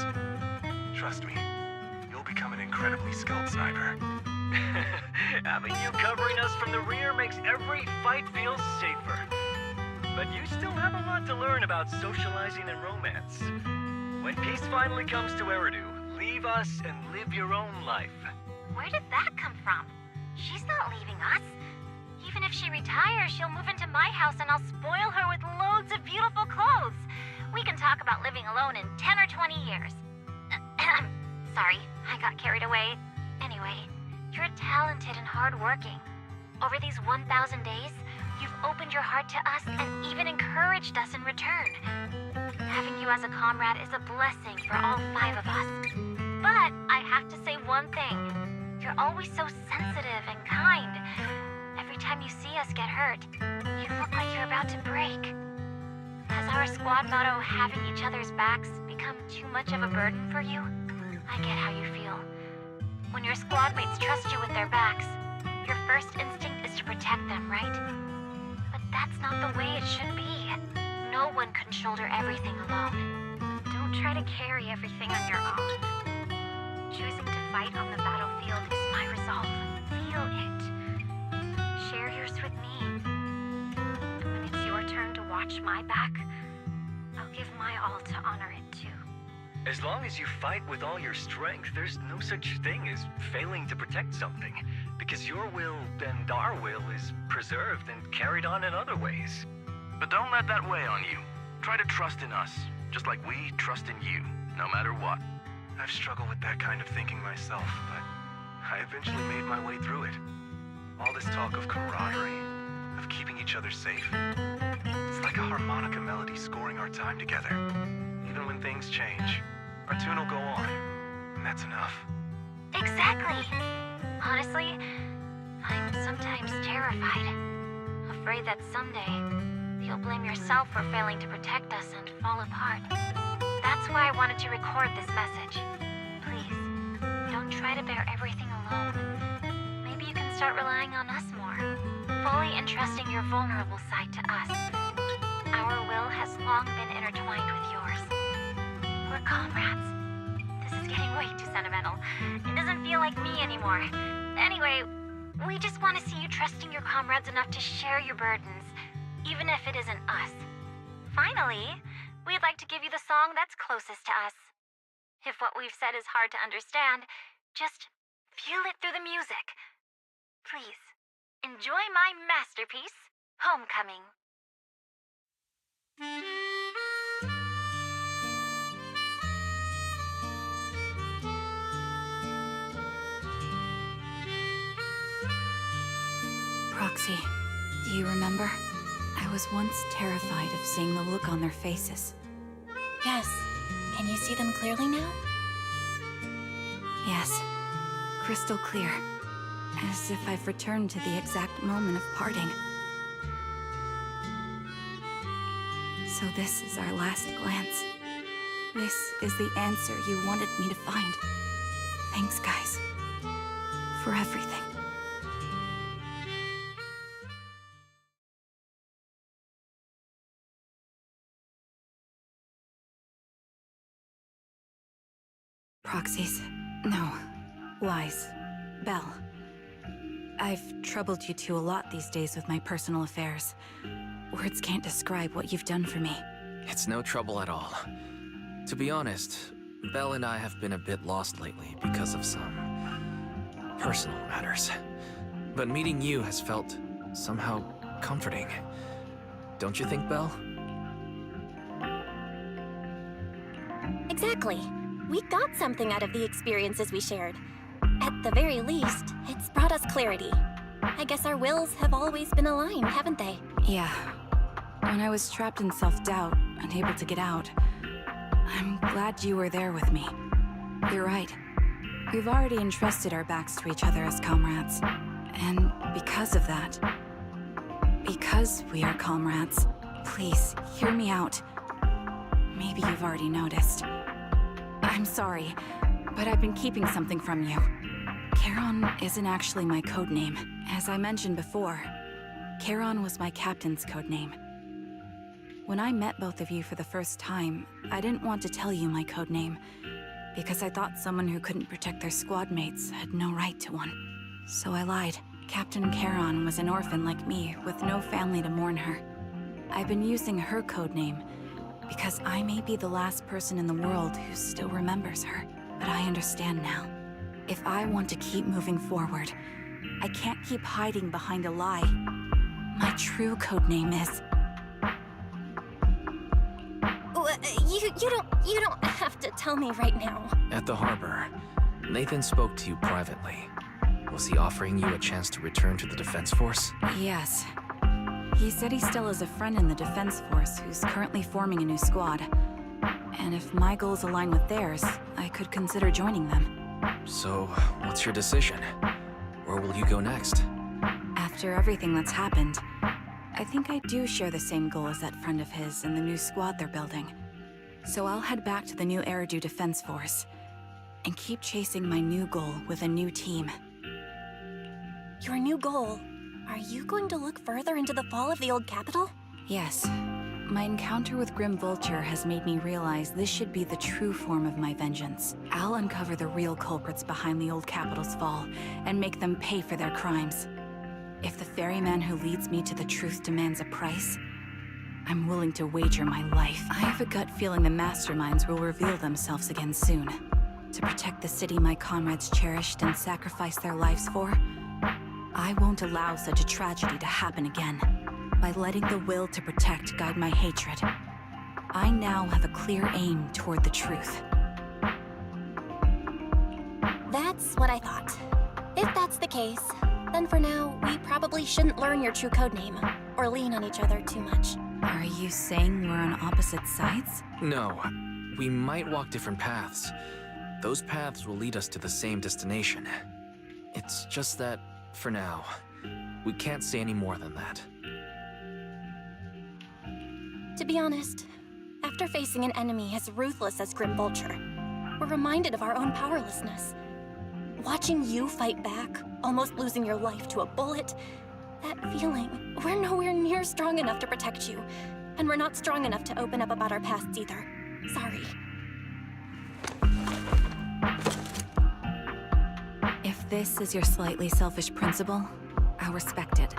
Trust me, you'll become an incredibly skilled sniper. Having you covering us from the rear makes every fight feel safer. But you still have a lot to learn about socializing and romance. When peace finally comes to Eridu, leave us and live your own life. Where did that come from? She's not leaving us. Even if she retires, she'll move into my house and I'll spoil her with loads of beautiful clothes. We can talk about living alone in 10 or 20 years. Sorry, I got carried away. Anyway, you're talented and hardworking. Over these 1,000 days, you've opened your heart to us and even encouraged us in return. Having you as a comrade is a blessing for all 5 of us. But I have to say one thing. You're always so sensitive and kind. Every time you see us get hurt, you look like you're about to break. Has our squad motto, having each other's backs, become too much of a burden for you? I get how you feel. When your squad mates trust you with their backs, your first instinct is to protect them, right? But that's not the way it should be. No one can shoulder everything alone. Don't try to carry everything on your own. Choosing to fight on the battlefield is my resolve. Feel it. Share yours with me. When it's your turn to watch my back, I'll give my all to honor it too. As long as you fight with all your strength, there's no such thing as failing to protect something, because your will and our will is preserved and carried on in other ways. But don't let that weigh on you. Try to trust in us, just like we trust in you, no matter what. I've struggled with that kind of thinking myself, but I eventually made my way through it. All this talk of camaraderie, of keeping each other safe, it's like a harmonica melody scoring our time together. Even when things change, our tune will go on, and that's enough. Exactly. Honestly, I'm sometimes terrified. Afraid that someday, you'll blame yourself for failing to protect us and fall apart. That's why I wanted to record this message. Please, don't try to bear everything alone. Maybe you can start relying on us more, fully entrusting your vulnerable side to us. Our will has long been intertwined with yours. We're comrades. This is getting way too sentimental. It doesn't feel like me anymore. Anyway, we just want to see you trusting your comrades enough to share your burdens, even if it isn't us. Finally, we'd like to give you the song that's closest to us. If what we've said is hard to understand, just feel it through the music. Please, enjoy my masterpiece, Homecoming. Proxy, do you remember? I was once terrified of seeing the look on their faces. Yes. Can you see them clearly now? Yes. Crystal clear. As if I've returned to the exact moment of parting. So this is our last glance. This is the answer you wanted me to find. Thanks, guys. For everything. Proxies. No. Lies. Belle. I've troubled you two a lot these days with my personal affairs. Words can't describe what you've done for me. It's no trouble at all. To be honest, Belle and I have been a bit lost lately because of some personal matters. But meeting you has felt somehow comforting. Don't you think, Belle? Exactly. We got something out of the experiences we shared. At the very least, it's brought us clarity. I guess our wills have always been aligned, haven't they? Yeah. When I was trapped in self-doubt, unable to get out, I'm glad you were there with me. You're right. We've already entrusted our backs to each other as comrades. And because of that, because we are comrades, please, hear me out. Maybe you've already noticed. I'm sorry, but I've been keeping something from you. Charon isn't actually my codename. As I mentioned before, Charon was my captain's codename. When I met both of you for the first time, I didn't want to tell you my codename, because I thought someone who couldn't protect their squad mates had no right to one. So I lied. Captain Charon was an orphan like me, with no family to mourn her. I've been using her codename because I may be the last person in the world who still remembers her. But I understand now. If I want to keep moving forward, I can't keep hiding behind a lie. My true codename is... You don't have to tell me right now. At the harbor, Nathan spoke to you privately. Was he offering you a chance to return to the Defense Force? Yes. He said he still has a friend in the Defense Force who's currently forming a new squad. And if my goals align with theirs, I could consider joining them. So, what's your decision? Where will you go next? After everything that's happened, I think I do share the same goal as that friend of his and the new squad they're building. So I'll head back to the New Eridu Defense Force and keep chasing my new goal with a new team. Your new goal? Are you going to look further into the fall of the old capital? Yes. My encounter with Grim Vulture has made me realize this should be the true form of my vengeance. I'll uncover the real culprits behind the old capital's fall and make them pay for their crimes. If the ferryman who leads me to the truth demands a price, I'm willing to wager my life. I have a gut feeling the masterminds will reveal themselves again soon. To protect the city my comrades cherished and sacrificed their lives for, I won't allow such a tragedy to happen again. By letting the will to protect guide my hatred, I now have a clear aim toward the truth. That's what I thought. If that's the case, then for now, we probably shouldn't learn your true codename, or lean on each other too much. Are you saying we're on opposite sides? No. We might walk different paths. Those paths will lead us to the same destination. It's just that, for now, we can't say any more than that. To be honest, after facing an enemy as ruthless as Grim Vulture, we're reminded of our own powerlessness. Watching you fight back, almost losing your life to a bullet, that feeling, we're nowhere near strong enough to protect you. And we're not strong enough to open up about our pasts either. Sorry. If this is your slightly selfish principle, I'll respect it.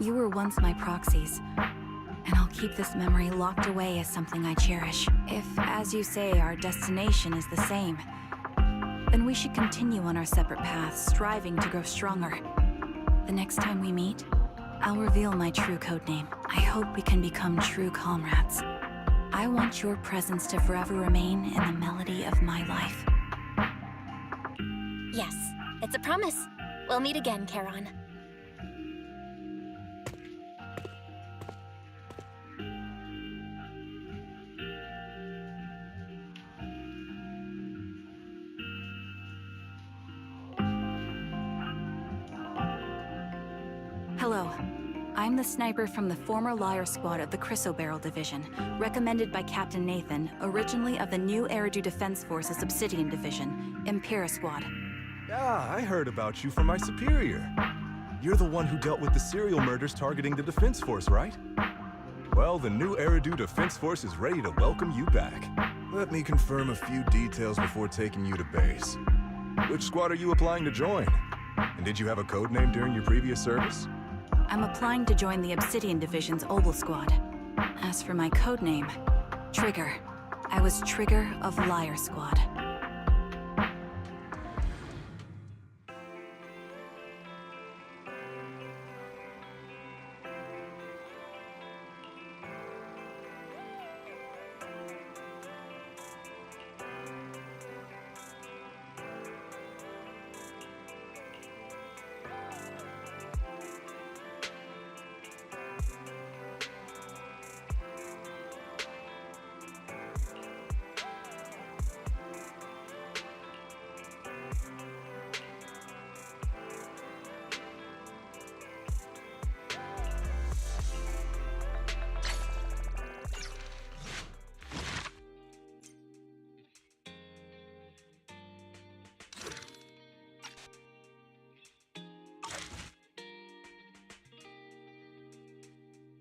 You were once my proxies, and I'll keep this memory locked away as something I cherish. If, as you say, our destination is the same, then we should continue on our separate paths, striving to grow stronger. The next time we meet, I'll reveal my true codename. I hope we can become true comrades. I want your presence to forever remain in the melody of my life. Yes, it's a promise. We'll meet again, Charon. Hello. I'm the sniper from the former Liar Squad of the Chrysoberyl Division, recommended by Captain Nathan, originally of the New Eridu Defense Force's Obsidian Division, Impera Squad. Yeah, I heard about you from my superior. You're the one who dealt with the serial murders targeting the Defense Force, right? Well, the New Eridu Defense Force is ready to welcome you back. Let me confirm a few details before taking you to base. Which squad are you applying to join? And did you have a code name during your previous service? I'm applying to join the Obsidian Division's Oval Squad. As for my codename, Trigger. I was Trigger of Liar Squad.